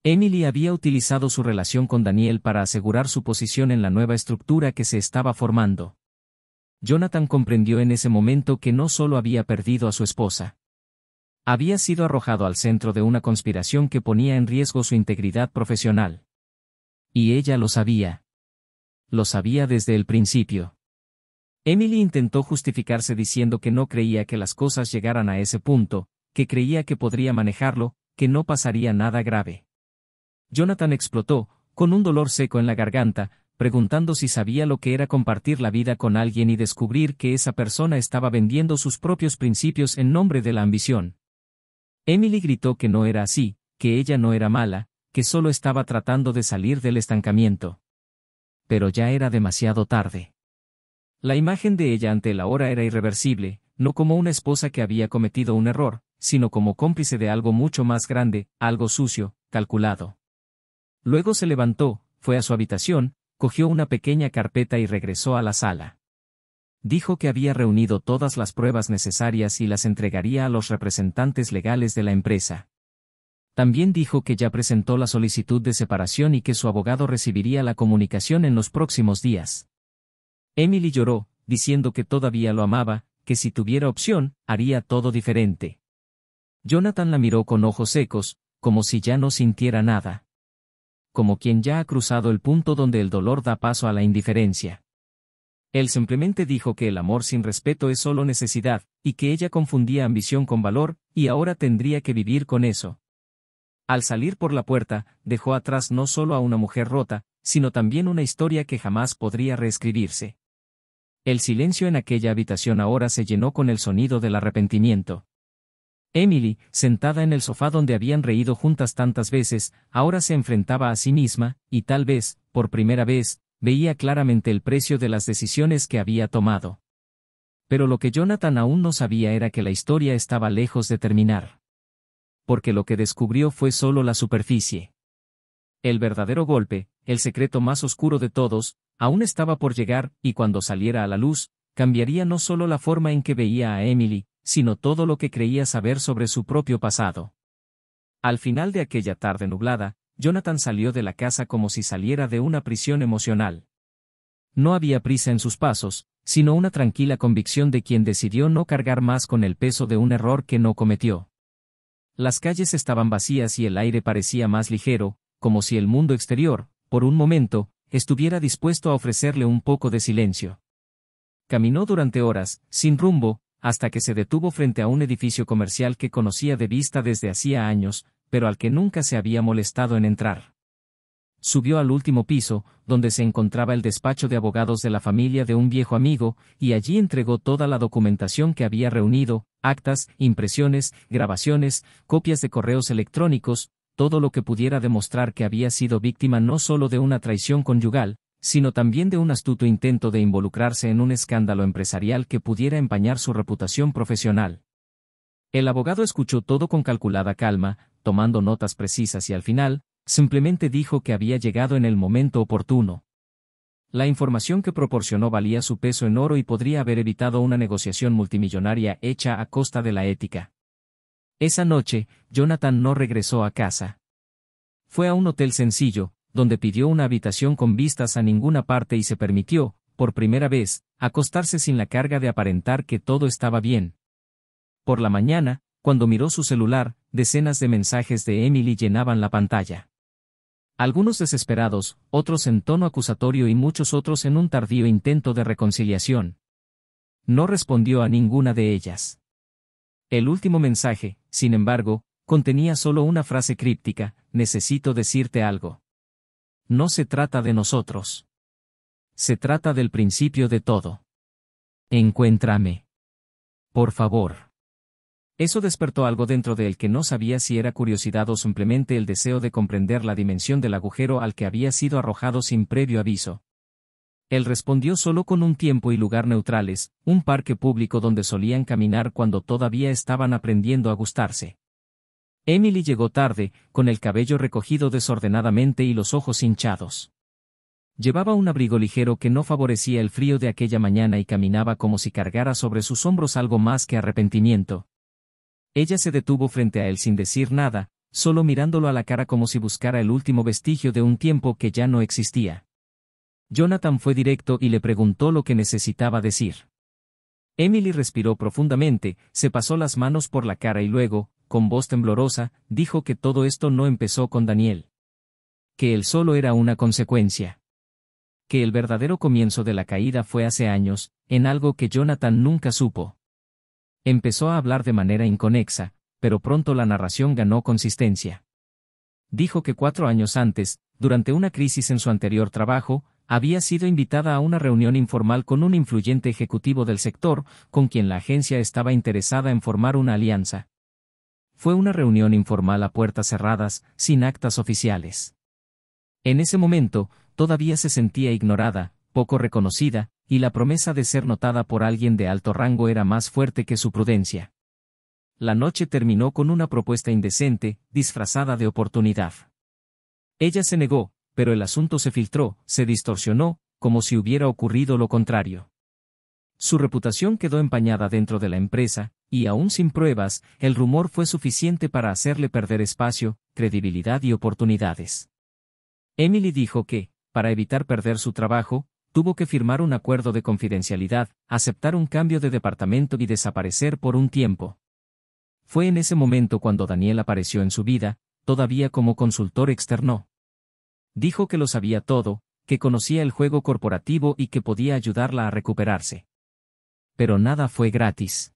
Speaker 1: Emily había utilizado su relación con Daniel para asegurar su posición en la nueva estructura que se estaba formando. Jonathan comprendió en ese momento que no solo había perdido a su esposa. Había sido arrojado al centro de una conspiración que ponía en riesgo su integridad profesional. Y ella lo sabía. Lo sabía desde el principio. Emily intentó justificarse diciendo que no creía que las cosas llegaran a ese punto, que creía que podría manejarlo, que no pasaría nada grave. Jonathan explotó, con un dolor seco en la garganta, preguntando si sabía lo que era compartir la vida con alguien y descubrir que esa persona estaba vendiendo sus propios principios en nombre de la ambición. Emily gritó que no era así, que ella no era mala, que solo estaba tratando de salir del estancamiento. Pero ya era demasiado tarde. La imagen de ella ante él ahora era irreversible, no como una esposa que había cometido un error, sino como cómplice de algo mucho más grande, algo sucio, calculado. Luego se levantó, fue a su habitación, cogió una pequeña carpeta y regresó a la sala. Dijo que había reunido todas las pruebas necesarias y las entregaría a los representantes legales de la empresa. También dijo que ya presentó la solicitud de separación y que su abogado recibiría la comunicación en los próximos días. Emily lloró, diciendo que todavía lo amaba, que si tuviera opción, haría todo diferente. Jonathan la miró con ojos secos, como si ya no sintiera nada. Como quien ya ha cruzado el punto donde el dolor da paso a la indiferencia. Él simplemente dijo que el amor sin respeto es solo necesidad, y que ella confundía ambición con valor, y ahora tendría que vivir con eso. Al salir por la puerta, dejó atrás no solo a una mujer rota, sino también una historia que jamás podría reescribirse. El silencio en aquella habitación ahora se llenó con el sonido del arrepentimiento. Emily, sentada en el sofá donde habían reído juntas tantas veces, ahora se enfrentaba a sí misma, y tal vez, por primera vez, veía claramente el precio de las decisiones que había tomado. Pero lo que Jonathan aún no sabía era que la historia estaba lejos de terminar. Porque lo que descubrió fue solo la superficie. El verdadero golpe, el secreto más oscuro de todos, aún estaba por llegar, y cuando saliera a la luz, cambiaría no solo la forma en que veía a Emily, sino todo lo que creía saber sobre su propio pasado. Al final de aquella tarde nublada, Jonathan salió de la casa como si saliera de una prisión emocional. No había prisa en sus pasos, sino una tranquila convicción de quien decidió no cargar más con el peso de un error que no cometió. Las calles estaban vacías y el aire parecía más ligero, como si el mundo exterior, por un momento, estuviera dispuesto a ofrecerle un poco de silencio. Caminó durante horas, sin rumbo, hasta que se detuvo frente a un edificio comercial que conocía de vista desde hacía años, pero al que nunca se había molestado en entrar. Subió al último piso, donde se encontraba el despacho de abogados de la familia de un viejo amigo, y allí entregó toda la documentación que había reunido, actas, impresiones, grabaciones, copias de correos electrónicos, todo lo que pudiera demostrar que había sido víctima no solo de una traición conyugal, sino también de un astuto intento de involucrarse en un escándalo empresarial que pudiera empañar su reputación profesional. El abogado escuchó todo con calculada calma, tomando notas precisas y al final, simplemente dijo que había llegado en el momento oportuno. La información que proporcionó valía su peso en oro y podría haber evitado una negociación multimillonaria hecha a costa de la ética. Esa noche, Jonathan no regresó a casa. Fue a un hotel sencillo, donde pidió una habitación con vistas a ninguna parte y se permitió, por primera vez, acostarse sin la carga de aparentar que todo estaba bien. Por la mañana, cuando miró su celular, decenas de mensajes de Emily llenaban la pantalla. Algunos desesperados, otros en tono acusatorio y muchos otros en un tardío intento de reconciliación. No respondió a ninguna de ellas. El último mensaje, sin embargo, contenía solo una frase críptica: necesito decirte algo. No se trata de nosotros. Se trata del principio de todo. Encuéntrame. Por favor. Eso despertó algo dentro de él que no sabía si era curiosidad o simplemente el deseo de comprender la dimensión del agujero al que había sido arrojado sin previo aviso. Él respondió solo con un tiempo y lugar neutrales, un parque público donde solían caminar cuando todavía estaban aprendiendo a gustarse. Emily llegó tarde, con el cabello recogido desordenadamente y los ojos hinchados. Llevaba un abrigo ligero que no favorecía el frío de aquella mañana y caminaba como si cargara sobre sus hombros algo más que arrepentimiento. Ella se detuvo frente a él sin decir nada, solo mirándolo a la cara como si buscara el último vestigio de un tiempo que ya no existía. Jonathan fue directo y le preguntó lo que necesitaba decir. Emily respiró profundamente, se pasó las manos por la cara y luego, con voz temblorosa, dijo que todo esto no empezó con Daniel. Que él solo era una consecuencia. Que el verdadero comienzo de la caída fue hace años, en algo que Jonathan nunca supo. Empezó a hablar de manera inconexa, pero pronto la narración ganó consistencia. Dijo que 4 años antes, durante una crisis en su anterior trabajo, había sido invitada a una reunión informal con un influyente ejecutivo del sector, con quien la agencia estaba interesada en formar una alianza. Fue una reunión informal a puertas cerradas, sin actas oficiales. En ese momento, todavía se sentía ignorada, poco reconocida, y la promesa de ser notada por alguien de alto rango era más fuerte que su prudencia. La noche terminó con una propuesta indecente, disfrazada de oportunidad. Ella se negó, pero el asunto se filtró, se distorsionó, como si hubiera ocurrido lo contrario. Su reputación quedó empañada dentro de la empresa, y aún sin pruebas, el rumor fue suficiente para hacerle perder espacio, credibilidad y oportunidades. Emily dijo que, para evitar perder su trabajo, tuvo que firmar un acuerdo de confidencialidad, aceptar un cambio de departamento y desaparecer por un tiempo. Fue en ese momento cuando Daniel apareció en su vida, todavía como consultor externo. Dijo que lo sabía todo, que conocía el juego corporativo y que podía ayudarla a recuperarse. Pero nada fue gratis.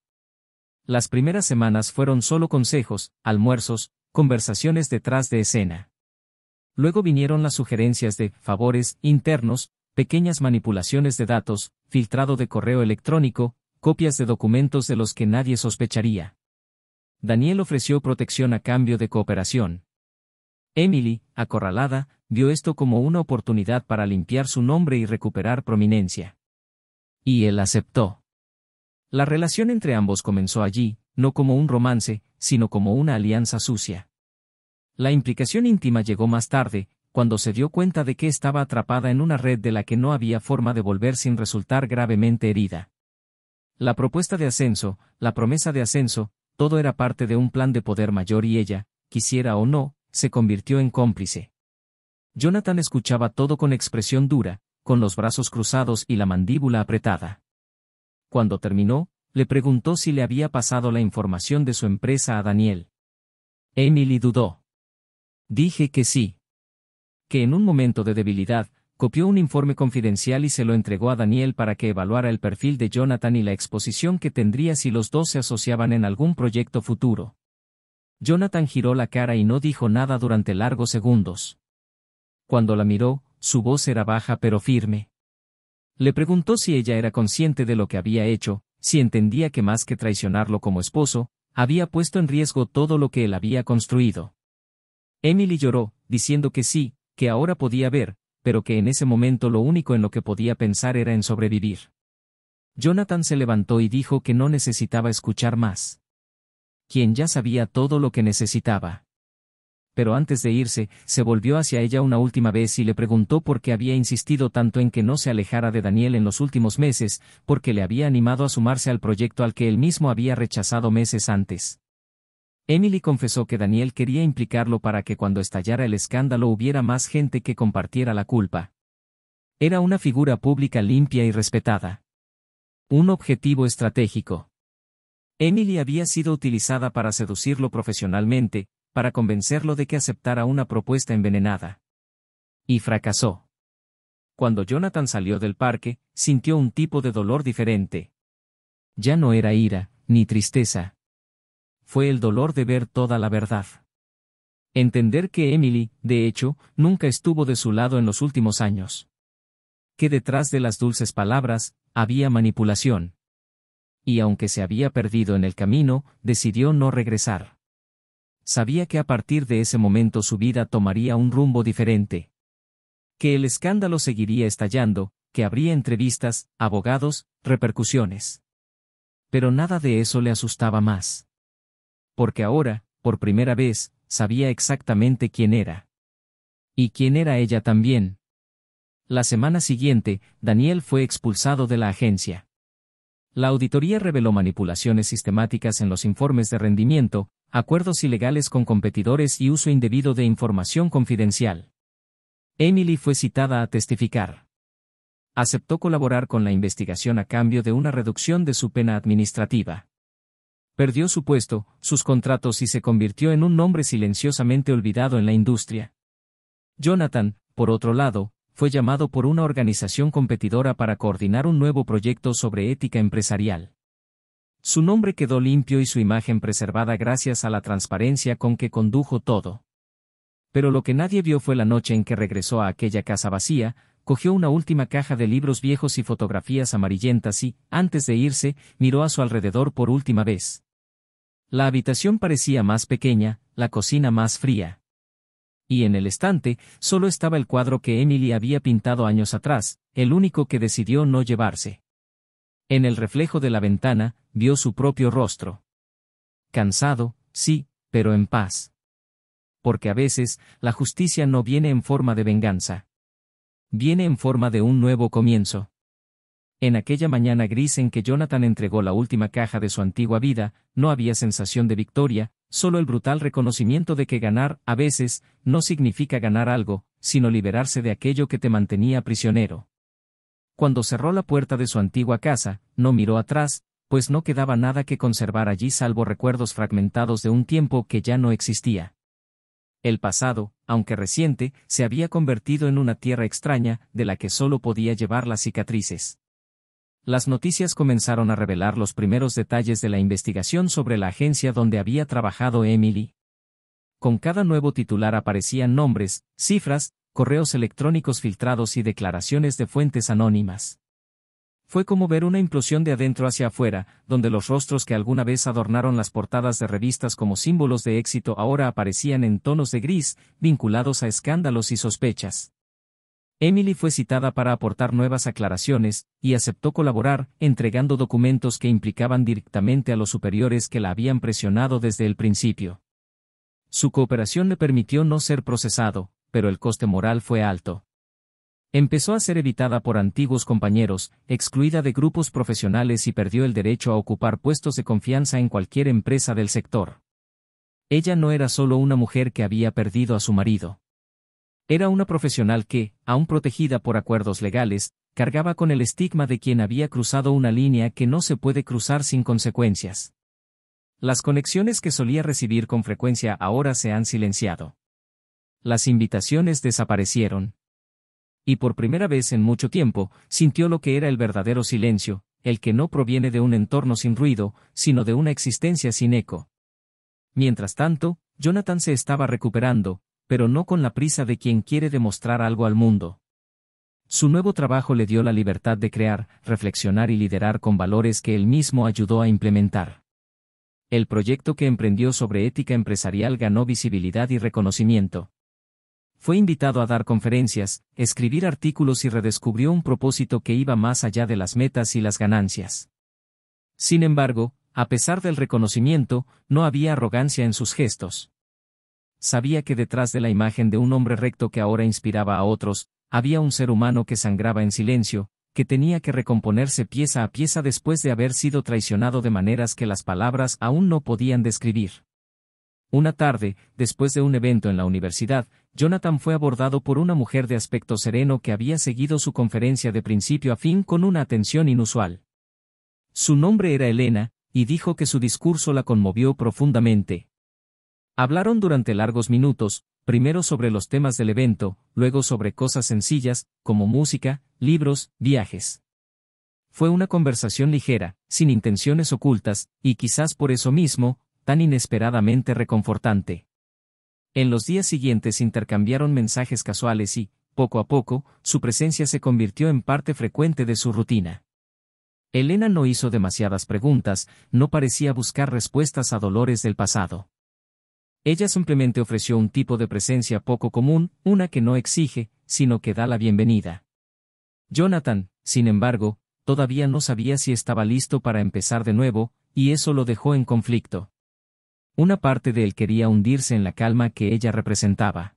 Speaker 1: Las primeras semanas fueron solo consejos, almuerzos, conversaciones detrás de escena. Luego vinieron las sugerencias de favores internos, pequeñas manipulaciones de datos, filtrado de correo electrónico, copias de documentos de los que nadie sospecharía. Daniel ofreció protección a cambio de cooperación. Emily, acorralada, vio esto como una oportunidad para limpiar su nombre y recuperar prominencia. Y él aceptó. La relación entre ambos comenzó allí, no como un romance, sino como una alianza sucia. La implicación íntima llegó más tarde, cuando se dio cuenta de que estaba atrapada en una red de la que no había forma de volver sin resultar gravemente herida. La propuesta de ascenso, la promesa de ascenso, todo era parte de un plan de poder mayor y ella, quisiera o no, se convirtió en cómplice. Jonathan escuchaba todo con expresión dura, con los brazos cruzados y la mandíbula apretada. Cuando terminó, le preguntó si le había pasado la información de su empresa a Daniel. Emily dudó. Dije que sí. Que en un momento de debilidad, copió un informe confidencial y se lo entregó a Daniel para que evaluara el perfil de Jonathan y la exposición que tendría si los dos se asociaban en algún proyecto futuro. Jonathan giró la cara y no dijo nada durante largos segundos. Cuando la miró, su voz era baja pero firme. Le preguntó si ella era consciente de lo que había hecho, si entendía que más que traicionarlo como esposo, había puesto en riesgo todo lo que él había construido. Emily lloró, diciendo que sí, que ahora podía ver, pero que en ese momento lo único en lo que podía pensar era en sobrevivir. Jonathan se levantó y dijo que no necesitaba escuchar más. Quien ya sabía todo lo que necesitaba. Pero antes de irse, se volvió hacia ella una última vez y le preguntó por qué había insistido tanto en que no se alejara de Daniel en los últimos meses, porque le había animado a sumarse al proyecto al que él mismo había rechazado meses antes. Emily confesó que Daniel quería implicarlo para que cuando estallara el escándalo hubiera más gente que compartiera la culpa. Era una figura pública limpia y respetada. Un objetivo estratégico. Emily había sido utilizada para seducirlo profesionalmente, para convencerlo de que aceptara una propuesta envenenada. Y fracasó. Cuando Jonathan salió del parque, sintió un tipo de dolor diferente. Ya no era ira, ni tristeza. Fue el dolor de ver toda la verdad. Entender que Emily, de hecho, nunca estuvo de su lado en los últimos años. Que detrás de las dulces palabras, había manipulación. Y aunque se había perdido en el camino, decidió no regresar. Sabía que a partir de ese momento su vida tomaría un rumbo diferente. Que el escándalo seguiría estallando, que habría entrevistas, abogados, repercusiones. Pero nada de eso le asustaba más. Porque ahora, por primera vez, sabía exactamente quién era. Y quién era ella también. La semana siguiente, Daniel fue expulsado de la agencia. La auditoría reveló manipulaciones sistemáticas en los informes de rendimiento, acuerdos ilegales con competidores y uso indebido de información confidencial. Emily fue citada a testificar. Aceptó colaborar con la investigación a cambio de una reducción de su pena administrativa. Perdió su puesto, sus contratos y se convirtió en un nombre silenciosamente olvidado en la industria. Jonathan, por otro lado, fue llamado por una organización competidora para coordinar un nuevo proyecto sobre ética empresarial. Su nombre quedó limpio y su imagen preservada gracias a la transparencia con que condujo todo. Pero lo que nadie vio fue la noche en que regresó a aquella casa vacía, cogió una última caja de libros viejos y fotografías amarillentas y, antes de irse, miró a su alrededor por última vez. La habitación parecía más pequeña, la cocina más fría. Y en el estante, solo estaba el cuadro que Emily había pintado años atrás, el único que decidió no llevarse. En el reflejo de la ventana, vio su propio rostro. Cansado, sí, pero en paz. Porque a veces, la justicia no viene en forma de venganza. Viene en forma de un nuevo comienzo. En aquella mañana gris en que Jonathan entregó la última caja de su antigua vida, no había sensación de victoria, solo el brutal reconocimiento de que ganar, a veces, no significa ganar algo, sino liberarse de aquello que te mantenía prisionero. Cuando cerró la puerta de su antigua casa, no miró atrás, pues no quedaba nada que conservar allí salvo recuerdos fragmentados de un tiempo que ya no existía. El pasado, aunque reciente, se había convertido en una tierra extraña, de la que solo podía llevar las cicatrices. Las noticias comenzaron a revelar los primeros detalles de la investigación sobre la agencia donde había trabajado Emily. Con cada nuevo titular aparecían nombres, cifras, correos electrónicos filtrados y declaraciones de fuentes anónimas. Fue como ver una implosión de adentro hacia afuera, donde los rostros que alguna vez adornaron las portadas de revistas como símbolos de éxito ahora aparecían en tonos de gris, vinculados a escándalos y sospechas. Emily fue citada para aportar nuevas aclaraciones, y aceptó colaborar, entregando documentos que implicaban directamente a los superiores que la habían presionado desde el principio. Su cooperación le permitió no ser procesado, pero el coste moral fue alto. Empezó a ser evitada por antiguos compañeros, excluida de grupos profesionales y perdió el derecho a ocupar puestos de confianza en cualquier empresa del sector. Ella no era solo una mujer que había perdido a su marido. Era una profesional que, aún protegida por acuerdos legales, cargaba con el estigma de quien había cruzado una línea que no se puede cruzar sin consecuencias. Las conexiones que solía recibir con frecuencia ahora se han silenciado. Las invitaciones desaparecieron. Y por primera vez en mucho tiempo, sintió lo que era el verdadero silencio, el que no proviene de un entorno sin ruido, sino de una existencia sin eco. Mientras tanto, Jonathan se estaba recuperando, pero no con la prisa de quien quiere demostrar algo al mundo. Su nuevo trabajo le dio la libertad de crear, reflexionar y liderar con valores que él mismo ayudó a implementar. El proyecto que emprendió sobre ética empresarial ganó visibilidad y reconocimiento. Fue invitado a dar conferencias, escribir artículos y redescubrió un propósito que iba más allá de las metas y las ganancias. Sin embargo, a pesar del reconocimiento, no había arrogancia en sus gestos. Sabía que detrás de la imagen de un hombre recto que ahora inspiraba a otros, había un ser humano que sangraba en silencio, que tenía que recomponerse pieza a pieza después de haber sido traicionado de maneras que las palabras aún no podían describir. Una tarde, después de un evento en la universidad, Jonathan fue abordado por una mujer de aspecto sereno que había seguido su conferencia de principio a fin con una atención inusual. Su nombre era Elena, y dijo que su discurso la conmovió profundamente. Hablaron durante largos minutos, primero sobre los temas del evento, luego sobre cosas sencillas, como música, libros, viajes. Fue una conversación ligera, sin intenciones ocultas, y quizás por eso mismo, tan inesperadamente reconfortante. En los días siguientes intercambiaron mensajes casuales y, poco a poco, su presencia se convirtió en parte frecuente de su rutina. Elena no hizo demasiadas preguntas, no parecía buscar respuestas a dolores del pasado. Ella simplemente ofreció un tipo de presencia poco común, una que no exige, sino que da la bienvenida. Jonathan, sin embargo, todavía no sabía si estaba listo para empezar de nuevo, y eso lo dejó en conflicto. Una parte de él quería hundirse en la calma que ella representaba.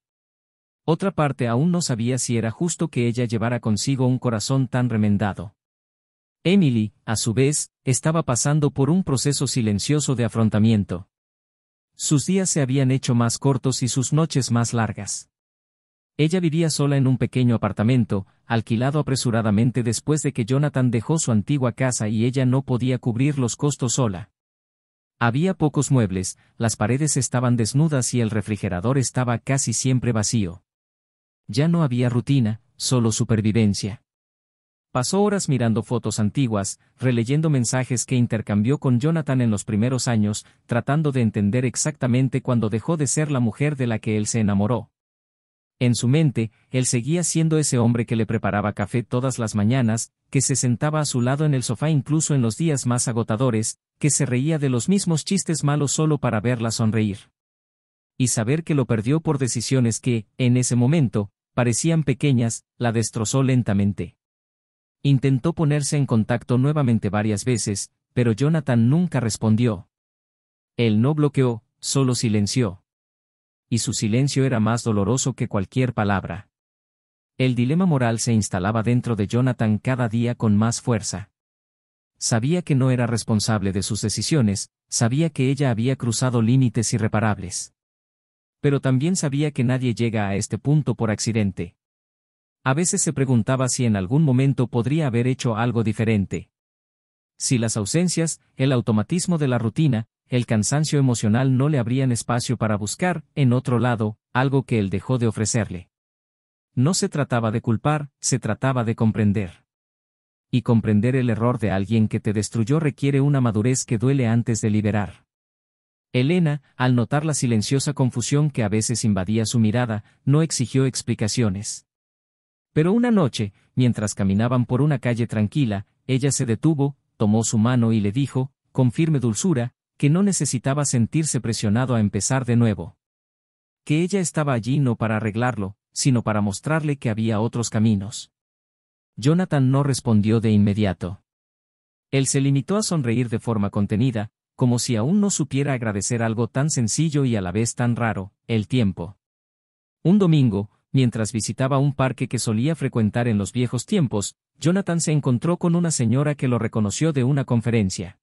Speaker 1: Otra parte aún no sabía si era justo que ella llevara consigo un corazón tan remendado. Emily, a su vez, estaba pasando por un proceso silencioso de afrontamiento. Sus días se habían hecho más cortos y sus noches más largas. Ella vivía sola en un pequeño apartamento, alquilado apresuradamente después de que Jonathan dejó su antigua casa y ella no podía cubrir los costos sola. Había pocos muebles, las paredes estaban desnudas y el refrigerador estaba casi siempre vacío. Ya no había rutina, solo supervivencia. Pasó horas mirando fotos antiguas, releyendo mensajes que intercambió con Jonathan en los primeros años, tratando de entender exactamente cuándo dejó de ser la mujer de la que él se enamoró. En su mente, él seguía siendo ese hombre que le preparaba café todas las mañanas, que se sentaba a su lado en el sofá incluso en los días más agotadores, que se reía de los mismos chistes malos solo para verla sonreír. Y saber que lo perdió por decisiones que, en ese momento, parecían pequeñas, la destrozó lentamente. Intentó ponerse en contacto nuevamente varias veces, pero Jonathan nunca respondió. Él no bloqueó, solo silenció. Y su silencio era más doloroso que cualquier palabra. El dilema moral se instalaba dentro de Jonathan cada día con más fuerza. Sabía que no era responsable de sus decisiones, sabía que ella había cruzado límites irreparables. Pero también sabía que nadie llega a este punto por accidente. A veces se preguntaba si en algún momento podría haber hecho algo diferente. Si las ausencias, el automatismo de la rutina, el cansancio emocional no le abrían espacio para buscar, en otro lado, algo que él dejó de ofrecerle. No se trataba de culpar, se trataba de comprender. Y comprender el error de alguien que te destruyó requiere una madurez que duele antes de liberar. Elena, al notar la silenciosa confusión que a veces invadía su mirada, no exigió explicaciones. Pero una noche, mientras caminaban por una calle tranquila, ella se detuvo, tomó su mano y le dijo, con firme dulzura, que no necesitaba sentirse presionado a empezar de nuevo. Que ella estaba allí no para arreglarlo, sino para mostrarle que había otros caminos. Jonathan no respondió de inmediato. Él se limitó a sonreír de forma contenida, como si aún no supiera agradecer algo tan sencillo y a la vez tan raro, el tiempo. Un domingo, mientras visitaba un parque que solía frecuentar en los viejos tiempos, Jonathan se encontró con una señora que lo reconoció de una conferencia.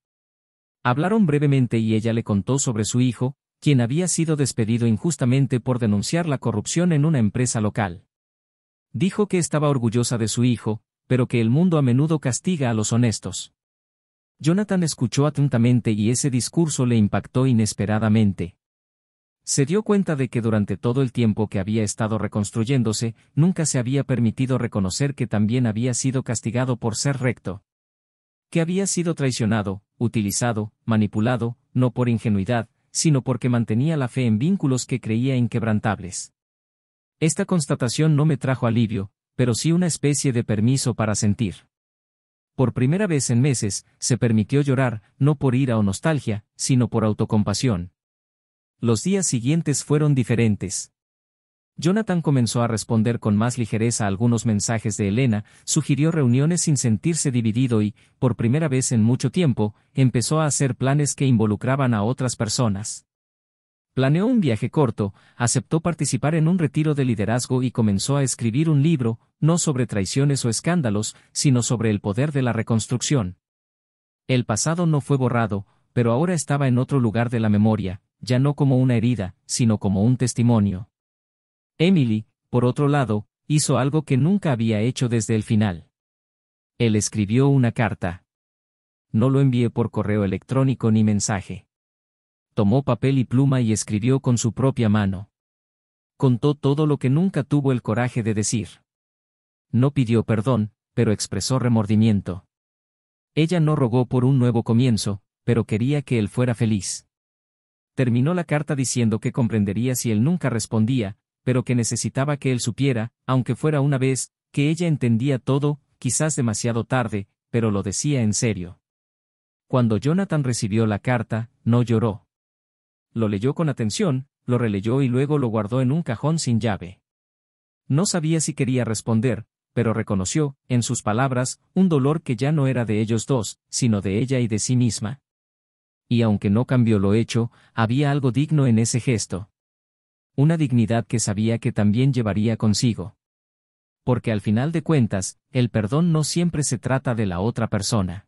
Speaker 1: Hablaron brevemente y ella le contó sobre su hijo, quien había sido despedido injustamente por denunciar la corrupción en una empresa local. Dijo que estaba orgullosa de su hijo, pero que el mundo a menudo castiga a los honestos. Jonathan escuchó atentamente y ese discurso le impactó inesperadamente. Se dio cuenta de que durante todo el tiempo que había estado reconstruyéndose, nunca se había permitido reconocer que también había sido castigado por ser recto. Que había sido traicionado, utilizado, manipulado, no por ingenuidad, sino porque mantenía la fe en vínculos que creía inquebrantables. Esta constatación no me trajo alivio, pero sí una especie de permiso para sentir. Por primera vez en meses, se permitió llorar, no por ira o nostalgia, sino por autocompasión. Los días siguientes fueron diferentes. Jonathan comenzó a responder con más ligereza a algunos mensajes de Elena, sugirió reuniones sin sentirse dividido y, por primera vez en mucho tiempo, empezó a hacer planes que involucraban a otras personas. Planeó un viaje corto, aceptó participar en un retiro de liderazgo y comenzó a escribir un libro, no sobre traiciones o escándalos, sino sobre el poder de la reconstrucción. El pasado no fue borrado, pero ahora estaba en otro lugar de la memoria, ya no como una herida, sino como un testimonio. Emily, por otro lado, hizo algo que nunca había hecho desde el final. Él escribió una carta. No lo envié por correo electrónico ni mensaje. Tomó papel y pluma y escribió con su propia mano. Contó todo lo que nunca tuvo el coraje de decir. No pidió perdón, pero expresó remordimiento. Ella no rogó por un nuevo comienzo, pero quería que él fuera feliz. Terminó la carta diciendo que comprendería si él nunca respondía, pero que necesitaba que él supiera, aunque fuera una vez, que ella entendía todo, quizás demasiado tarde, pero lo decía en serio. Cuando Jonathan recibió la carta, no lloró. Lo leyó con atención, lo releyó y luego lo guardó en un cajón sin llave. No sabía si quería responder, pero reconoció, en sus palabras, un dolor que ya no era de ellos dos, sino de ella y de sí misma. Y aunque no cambió lo hecho, había algo digno en ese gesto. Una dignidad que sabía que también llevaría consigo. Porque al final de cuentas, el perdón no siempre se trata de la otra persona.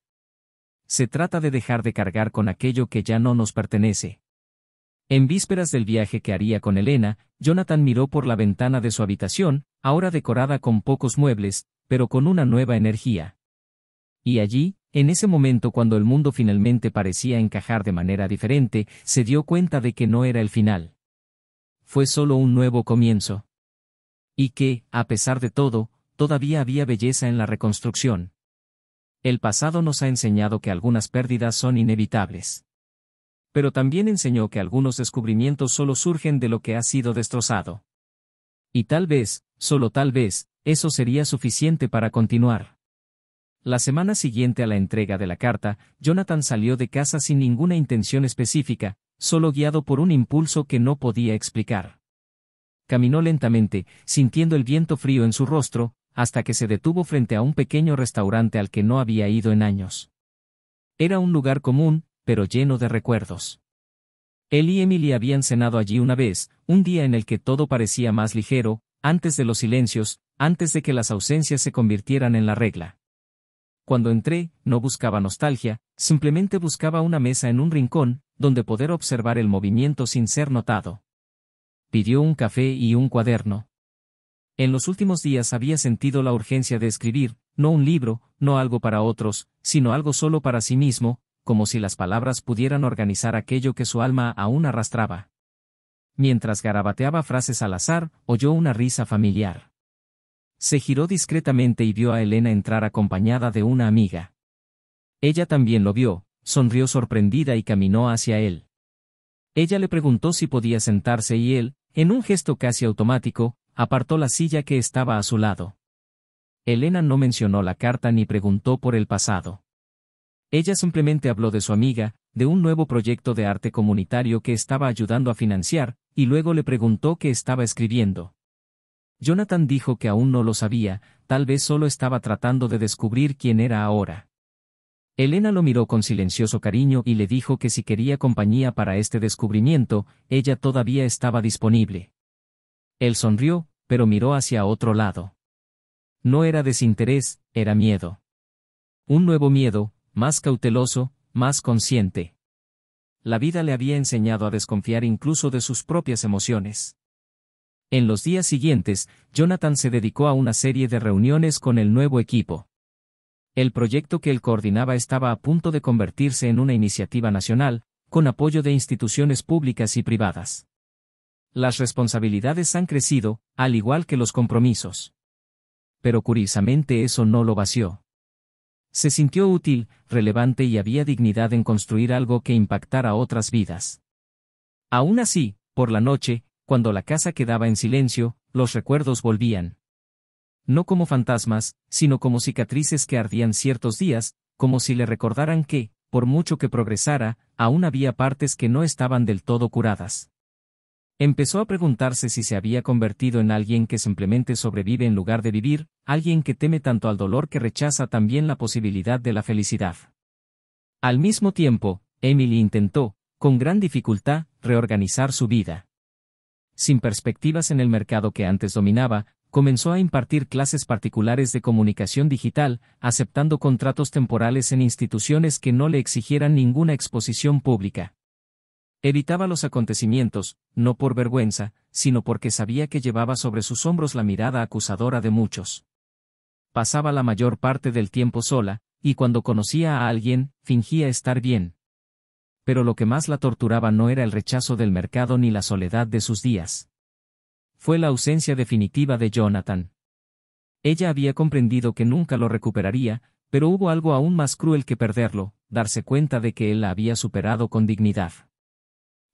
Speaker 1: Se trata de dejar de cargar con aquello que ya no nos pertenece. En vísperas del viaje que haría con Elena, Jonathan miró por la ventana de su habitación, ahora decorada con pocos muebles, pero con una nueva energía. Y allí, en ese momento cuando el mundo finalmente parecía encajar de manera diferente, se dio cuenta de que no era el final. Fue solo un nuevo comienzo. Y que, a pesar de todo, todavía había belleza en la reconstrucción. El pasado nos ha enseñado que algunas pérdidas son inevitables. Pero también enseñó que algunos descubrimientos solo surgen de lo que ha sido destrozado. Y tal vez, solo tal vez, eso sería suficiente para continuar. La semana siguiente a la entrega de la carta, Jonathan salió de casa sin ninguna intención específica, solo guiado por un impulso que no podía explicar. Caminó lentamente, sintiendo el viento frío en su rostro, hasta que se detuvo frente a un pequeño restaurante al que no había ido en años. Era un lugar común, pero lleno de recuerdos. Él y Emily habían cenado allí una vez, un día en el que todo parecía más ligero, antes de los silencios, antes de que las ausencias se convirtieran en la regla. Cuando entré, no buscaba nostalgia, simplemente buscaba una mesa en un rincón, donde poder observar el movimiento sin ser notado. Pidió un café y un cuaderno. En los últimos días había sentido la urgencia de escribir, no un libro, no algo para otros, sino algo solo para sí mismo, como si las palabras pudieran organizar aquello que su alma aún arrastraba. Mientras garabateaba frases al azar, oyó una risa familiar. Se giró discretamente y vio a Elena entrar acompañada de una amiga. Ella también lo vio, sonrió sorprendida y caminó hacia él. Ella le preguntó si podía sentarse y él, en un gesto casi automático, apartó la silla que estaba a su lado. Elena no mencionó la carta ni preguntó por el pasado. Ella simplemente habló de su amiga, de un nuevo proyecto de arte comunitario que estaba ayudando a financiar, y luego le preguntó qué estaba escribiendo. Jonathan dijo que aún no lo sabía, tal vez solo estaba tratando de descubrir quién era ahora. Elena lo miró con silencioso cariño y le dijo que si quería compañía para este descubrimiento, ella todavía estaba disponible. Él sonrió, pero miró hacia otro lado. No era desinterés, era miedo. Un nuevo miedo, más cauteloso, más consciente. La vida le había enseñado a desconfiar incluso de sus propias emociones. En los días siguientes, Jonathan se dedicó a una serie de reuniones con el nuevo equipo. El proyecto que él coordinaba estaba a punto de convertirse en una iniciativa nacional, con apoyo de instituciones públicas y privadas. Las responsabilidades han crecido, al igual que los compromisos. Pero curiosamente eso no lo vació. Se sintió útil, relevante y había dignidad en construir algo que impactara otras vidas. Aún así, por la noche, cuando la casa quedaba en silencio, los recuerdos volvían. No como fantasmas, sino como cicatrices que ardían ciertos días, como si le recordaran que, por mucho que progresara, aún había partes que no estaban del todo curadas. Empezó a preguntarse si se había convertido en alguien que simplemente sobrevive en lugar de vivir, alguien que teme tanto al dolor que rechaza también la posibilidad de la felicidad. Al mismo tiempo, Emily intentó, con gran dificultad, reorganizar su vida. Sin perspectivas en el mercado que antes dominaba, comenzó a impartir clases particulares de comunicación digital, aceptando contratos temporales en instituciones que no le exigieran ninguna exposición pública. Evitaba los acontecimientos, no por vergüenza, sino porque sabía que llevaba sobre sus hombros la mirada acusadora de muchos. Pasaba la mayor parte del tiempo sola, y cuando conocía a alguien, fingía estar bien. Pero lo que más la torturaba no era el rechazo del mercado ni la soledad de sus días. Fue la ausencia definitiva de Jonathan. Ella había comprendido que nunca lo recuperaría, pero hubo algo aún más cruel que perderlo, darse cuenta de que él la había superado con dignidad.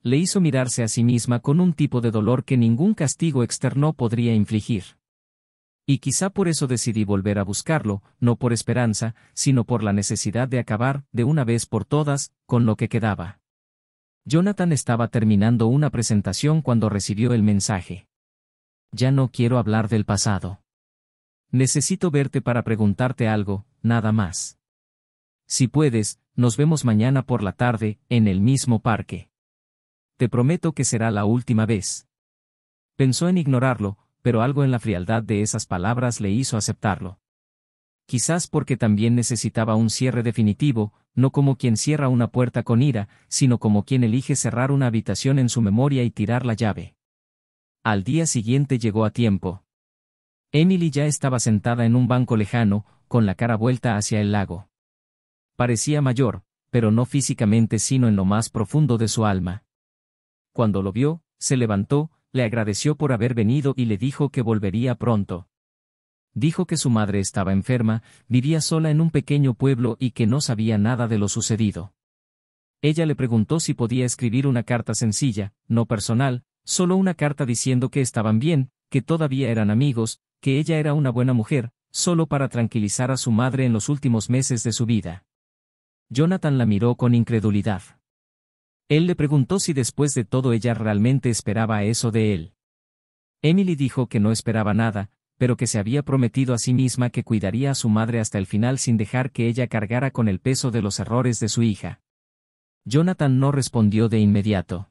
Speaker 1: Le hizo mirarse a sí misma con un tipo de dolor que ningún castigo externo podría infligir. Y quizá por eso decidí volver a buscarlo, no por esperanza, sino por la necesidad de acabar, de una vez por todas, con lo que quedaba. Jonathan estaba terminando una presentación cuando recibió el mensaje. Ya no quiero hablar del pasado. Necesito verte para preguntarte algo, nada más. Si puedes, nos vemos mañana por la tarde, en el mismo parque. Te prometo que será la última vez. Pensó en ignorarlo, pero algo en la frialdad de esas palabras le hizo aceptarlo. Quizás porque también necesitaba un cierre definitivo, no como quien cierra una puerta con ira, sino como quien elige cerrar una habitación en su memoria y tirar la llave. Al día siguiente llegó a tiempo. Emily ya estaba sentada en un banco lejano, con la cara vuelta hacia el lago. Parecía mayor, pero no físicamente sino en lo más profundo de su alma. Cuando lo vio, se levantó, le agradeció por haber venido y le dijo que volvería pronto. Dijo que su madre estaba enferma, vivía sola en un pequeño pueblo y que no sabía nada de lo sucedido. Ella le preguntó si podía escribir una carta sencilla, no personal, solo una carta diciendo que estaban bien, que todavía eran amigos, que ella era una buena mujer, solo para tranquilizar a su madre en los últimos meses de su vida. Jonathan la miró con incredulidad. Él le preguntó si después de todo ella realmente esperaba eso de él. Emily dijo que no esperaba nada, pero que se había prometido a sí misma que cuidaría a su madre hasta el final sin dejar que ella cargara con el peso de los errores de su hija. Jonathan no respondió de inmediato.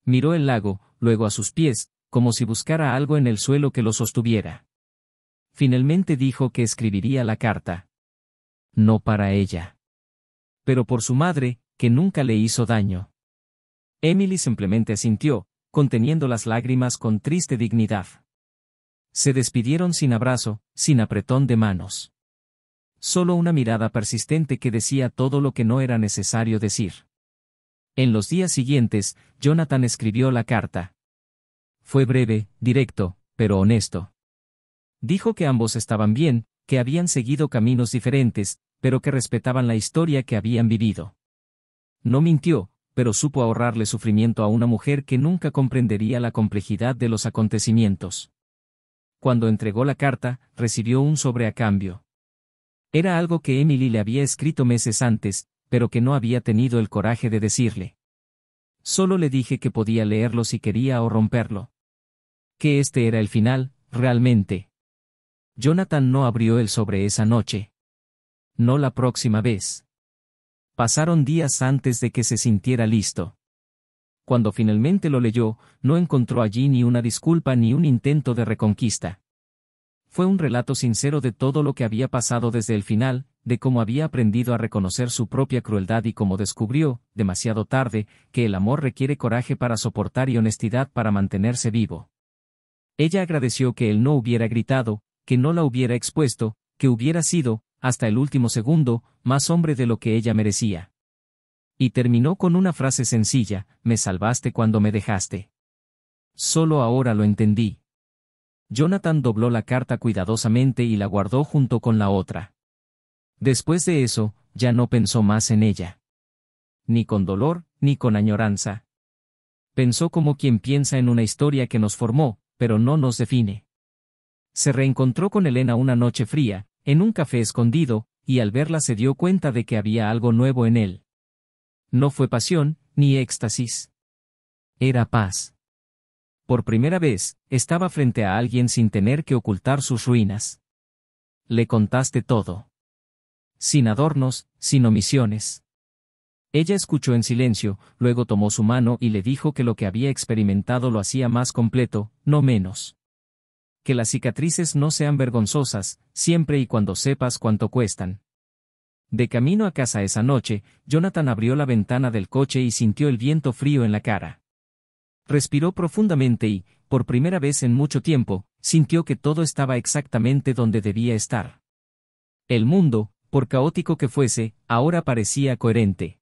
Speaker 1: Miró el lago, luego a sus pies, como si buscara algo en el suelo que lo sostuviera. Finalmente dijo que escribiría la carta. No para ella. Pero por su madre, que nunca le hizo daño. Emily simplemente asintió, conteniendo las lágrimas con triste dignidad. Se despidieron sin abrazo, sin apretón de manos. Solo una mirada persistente que decía todo lo que no era necesario decir. En los días siguientes, Jonathan escribió la carta. Fue breve, directo, pero honesto. Dijo que ambos estaban bien, que habían seguido caminos diferentes, pero que respetaban la historia que habían vivido. No mintió, pero supo ahorrarle sufrimiento a una mujer que nunca comprendería la complejidad de los acontecimientos. Cuando entregó la carta, recibió un sobre a cambio. Era algo que Emily le había escrito meses antes, pero que no había tenido el coraje de decirle. Solo le dije que podía leerlo si quería o romperlo. Que este era el final, realmente. Jonathan no abrió el sobre esa noche. No la próxima vez. Pasaron días antes de que se sintiera listo. Cuando finalmente lo leyó, no encontró allí ni una disculpa ni un intento de reconquista. Fue un relato sincero de todo lo que había pasado desde el final, de cómo había aprendido a reconocer su propia crueldad y cómo descubrió, demasiado tarde, que el amor requiere coraje para soportar y honestidad para mantenerse vivo. Ella agradeció que él no hubiera gritado, que no la hubiera expuesto, que hubiera sido, hasta el último segundo, más hombre de lo que ella merecía. Y terminó con una frase sencilla: me salvaste cuando me dejaste. Solo ahora lo entendí. Jonathan dobló la carta cuidadosamente y la guardó junto con la otra. Después de eso, ya no pensó más en ella. Ni con dolor, ni con añoranza. Pensó como quien piensa en una historia que nos formó, pero no nos define. Se reencontró con Elena una noche fría, en un café escondido, y al verla se dio cuenta de que había algo nuevo en él. No fue pasión, ni éxtasis. Era paz. Por primera vez, estaba frente a alguien sin tener que ocultar sus ruinas. Le contaste todo. Sin adornos, sin omisiones. Ella escuchó en silencio, luego tomó su mano y le dijo que lo que había experimentado lo hacía más completo, no menos. Que las cicatrices no sean vergonzosas, siempre y cuando sepas cuánto cuestan. De camino a casa esa noche, Jonathan abrió la ventana del coche y sintió el viento frío en la cara. Respiró profundamente y, por primera vez en mucho tiempo, sintió que todo estaba exactamente donde debía estar. El mundo, por caótico que fuese, ahora parecía coherente.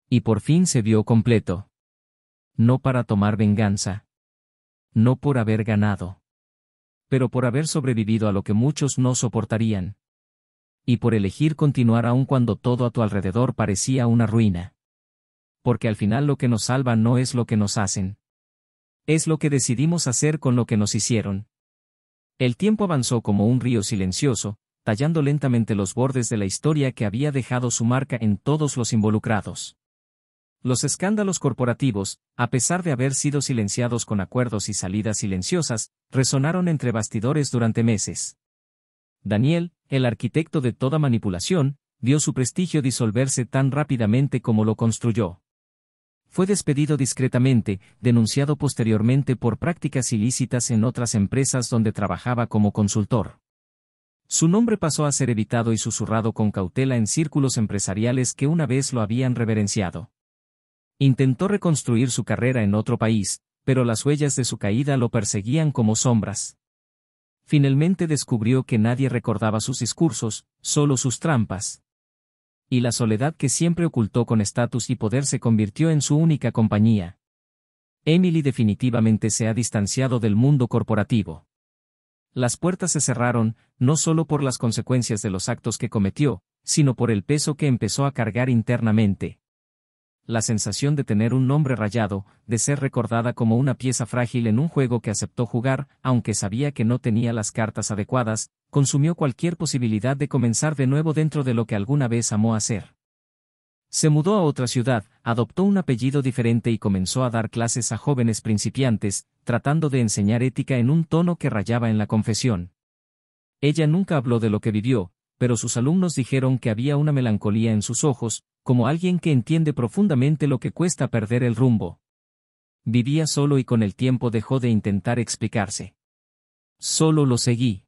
Speaker 1: Y por fin se vio completo. No para tomar venganza. No por haber ganado. Pero por haber sobrevivido a lo que muchos no soportarían. Y por elegir continuar aun cuando todo a tu alrededor parecía una ruina. Porque al final lo que nos salva no es lo que nos hacen. Es lo que decidimos hacer con lo que nos hicieron. El tiempo avanzó como un río silencioso, tallando lentamente los bordes de la historia que había dejado su marca en todos los involucrados. Los escándalos corporativos, a pesar de haber sido silenciados con acuerdos y salidas silenciosas, resonaron entre bastidores durante meses. Daniel, el arquitecto de toda manipulación, vio su prestigio disolverse tan rápidamente como lo construyó. Fue despedido discretamente, denunciado posteriormente por prácticas ilícitas en otras empresas donde trabajaba como consultor. Su nombre pasó a ser evitado y susurrado con cautela en círculos empresariales que una vez lo habían reverenciado. Intentó reconstruir su carrera en otro país, pero las huellas de su caída lo perseguían como sombras. Finalmente descubrió que nadie recordaba sus discursos, solo sus trampas. Y la soledad que siempre ocultó con estatus y poder se convirtió en su única compañía. Emily definitivamente se ha distanciado del mundo corporativo. Las puertas se cerraron, no solo por las consecuencias de los actos que cometió, sino por el peso que empezó a cargar internamente. La sensación de tener un nombre rayado, de ser recordada como una pieza frágil en un juego que aceptó jugar, aunque sabía que no tenía las cartas adecuadas, consumió cualquier posibilidad de comenzar de nuevo dentro de lo que alguna vez amó hacer. Se mudó a otra ciudad, adoptó un apellido diferente y comenzó a dar clases a jóvenes principiantes, tratando de enseñar ética en un tono que rayaba en la confesión. Ella nunca habló de lo que vivió, pero sus alumnos dijeron que había una melancolía en sus ojos, como alguien que entiende profundamente lo que cuesta perder el rumbo. Vivía solo y con el tiempo dejó de intentar explicarse. Solo lo seguí.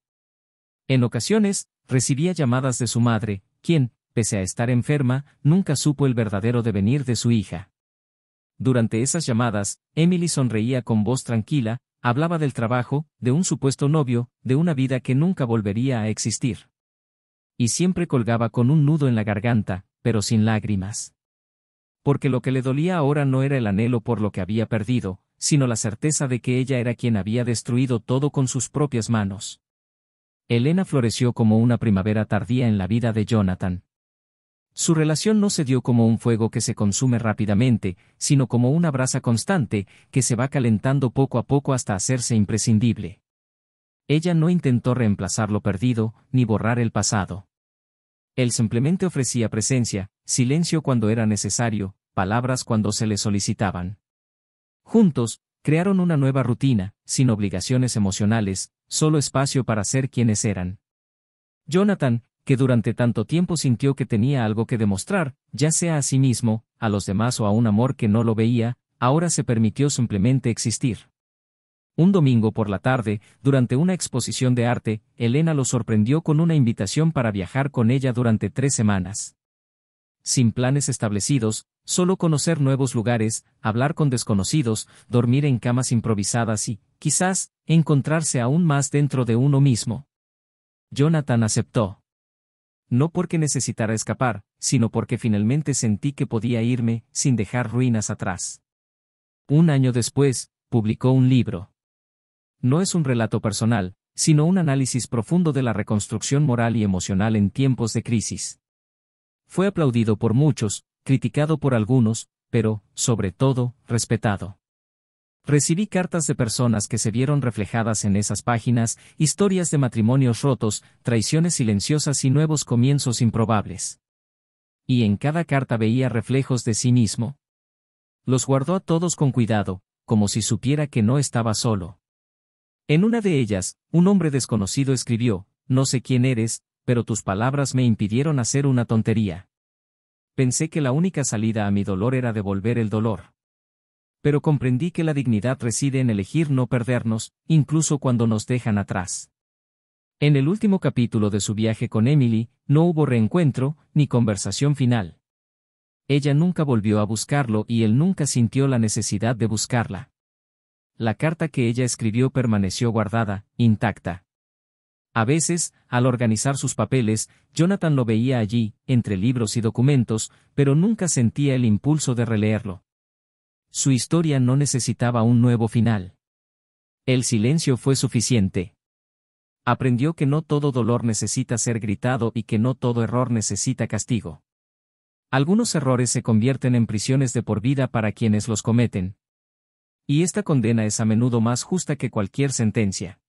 Speaker 1: En ocasiones, recibía llamadas de su madre, quien, pese a estar enferma, nunca supo el verdadero devenir de su hija. Durante esas llamadas, Emily sonreía con voz tranquila, hablaba del trabajo, de un supuesto novio, de una vida que nunca volvería a existir. Y siempre colgaba con un nudo en la garganta, pero sin lágrimas. Porque lo que le dolía ahora no era el anhelo por lo que había perdido, sino la certeza de que ella era quien había destruido todo con sus propias manos. Elena floreció como una primavera tardía en la vida de Jonathan. Su relación no se dio como un fuego que se consume rápidamente, sino como una brasa constante, que se va calentando poco a poco hasta hacerse imprescindible. Ella no intentó reemplazar lo perdido, ni borrar el pasado. Él simplemente ofrecía presencia, silencio cuando era necesario, palabras cuando se le solicitaban. Juntos, crearon una nueva rutina, sin obligaciones emocionales, solo espacio para ser quienes eran. Jonathan, que durante tanto tiempo sintió que tenía algo que demostrar, ya sea a sí mismo, a los demás o a un amor que no lo veía, ahora se permitió simplemente existir. Un domingo por la tarde, durante una exposición de arte, Elena lo sorprendió con una invitación para viajar con ella durante 3 semanas. Sin planes establecidos, solo conocer nuevos lugares, hablar con desconocidos, dormir en camas improvisadas y, quizás, encontrarse aún más dentro de uno mismo. Jonathan aceptó. No porque necesitara escapar, sino porque finalmente sentí que podía irme, sin dejar ruinas atrás. Un año después, publicó un libro. No es un relato personal, sino un análisis profundo de la reconstrucción moral y emocional en tiempos de crisis. Fue aplaudido por muchos, criticado por algunos, pero, sobre todo, respetado. Recibí cartas de personas que se vieron reflejadas en esas páginas, historias de matrimonios rotos, traiciones silenciosas y nuevos comienzos improbables. Y en cada carta veía reflejos de sí mismo. Los guardó a todos con cuidado, como si supiera que no estaba solo. En una de ellas, un hombre desconocido escribió: «No sé quién eres, pero tus palabras me impidieron hacer una tontería. Pensé que la única salida a mi dolor era devolver el dolor. Pero comprendí que la dignidad reside en elegir no perdernos, incluso cuando nos dejan atrás». En el último capítulo de su viaje con Emily, no hubo reencuentro, ni conversación final. Ella nunca volvió a buscarlo y él nunca sintió la necesidad de buscarla. La carta que ella escribió permaneció guardada, intacta. A veces, al organizar sus papeles, Jonathan lo veía allí, entre libros y documentos, pero nunca sentía el impulso de releerlo. Su historia no necesitaba un nuevo final. El silencio fue suficiente. Aprendió que no todo dolor necesita ser gritado y que no todo error necesita castigo. Algunos errores se convierten en prisiones de por vida para quienes los cometen. Y esta condena es a menudo más justa que cualquier sentencia.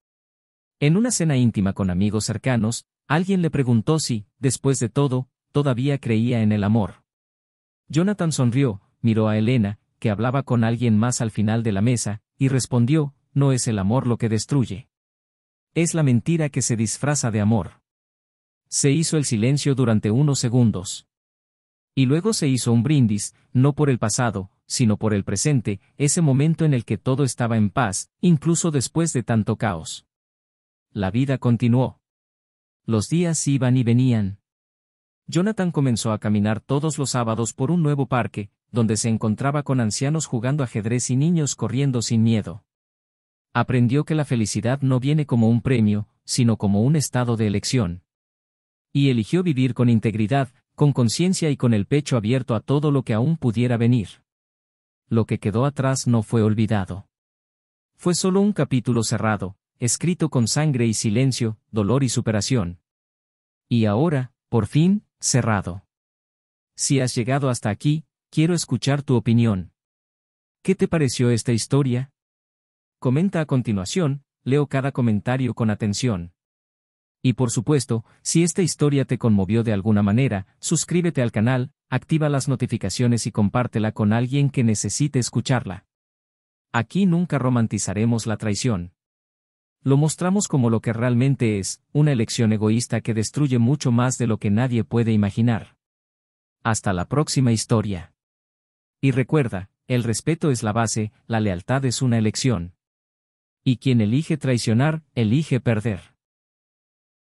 Speaker 1: En una cena íntima con amigos cercanos, alguien le preguntó si, después de todo, todavía creía en el amor. Jonathan sonrió, miró a Elena, que hablaba con alguien más al final de la mesa, y respondió: «No es el amor lo que destruye. Es la mentira que se disfraza de amor». Se hizo el silencio durante unos segundos. Y luego se hizo un brindis, no por el pasado, sino por el presente, ese momento en el que todo estaba en paz, incluso después de tanto caos. La vida continuó. Los días iban y venían. Jonathan comenzó a caminar todos los sábados por un nuevo parque, donde se encontraba con ancianos jugando ajedrez y niños corriendo sin miedo. Aprendió que la felicidad no viene como un premio, sino como un estado de elección. Y eligió vivir con integridad, con conciencia y con el pecho abierto a todo lo que aún pudiera venir. Lo que quedó atrás no fue olvidado. Fue solo un capítulo cerrado, escrito con sangre y silencio, dolor y superación. Y ahora, por fin, cerrado. Si has llegado hasta aquí, quiero escuchar tu opinión. ¿Qué te pareció esta historia? Comenta a continuación, leo cada comentario con atención. Y por supuesto, si esta historia te conmovió de alguna manera, suscríbete al canal, activa las notificaciones y compártela con alguien que necesite escucharla. Aquí nunca romantizaremos la traición. Lo mostramos como lo que realmente es, una elección egoísta que destruye mucho más de lo que nadie puede imaginar. Hasta la próxima historia. Y recuerda, el respeto es la base, la lealtad es una elección. Y quien elige traicionar, elige perder.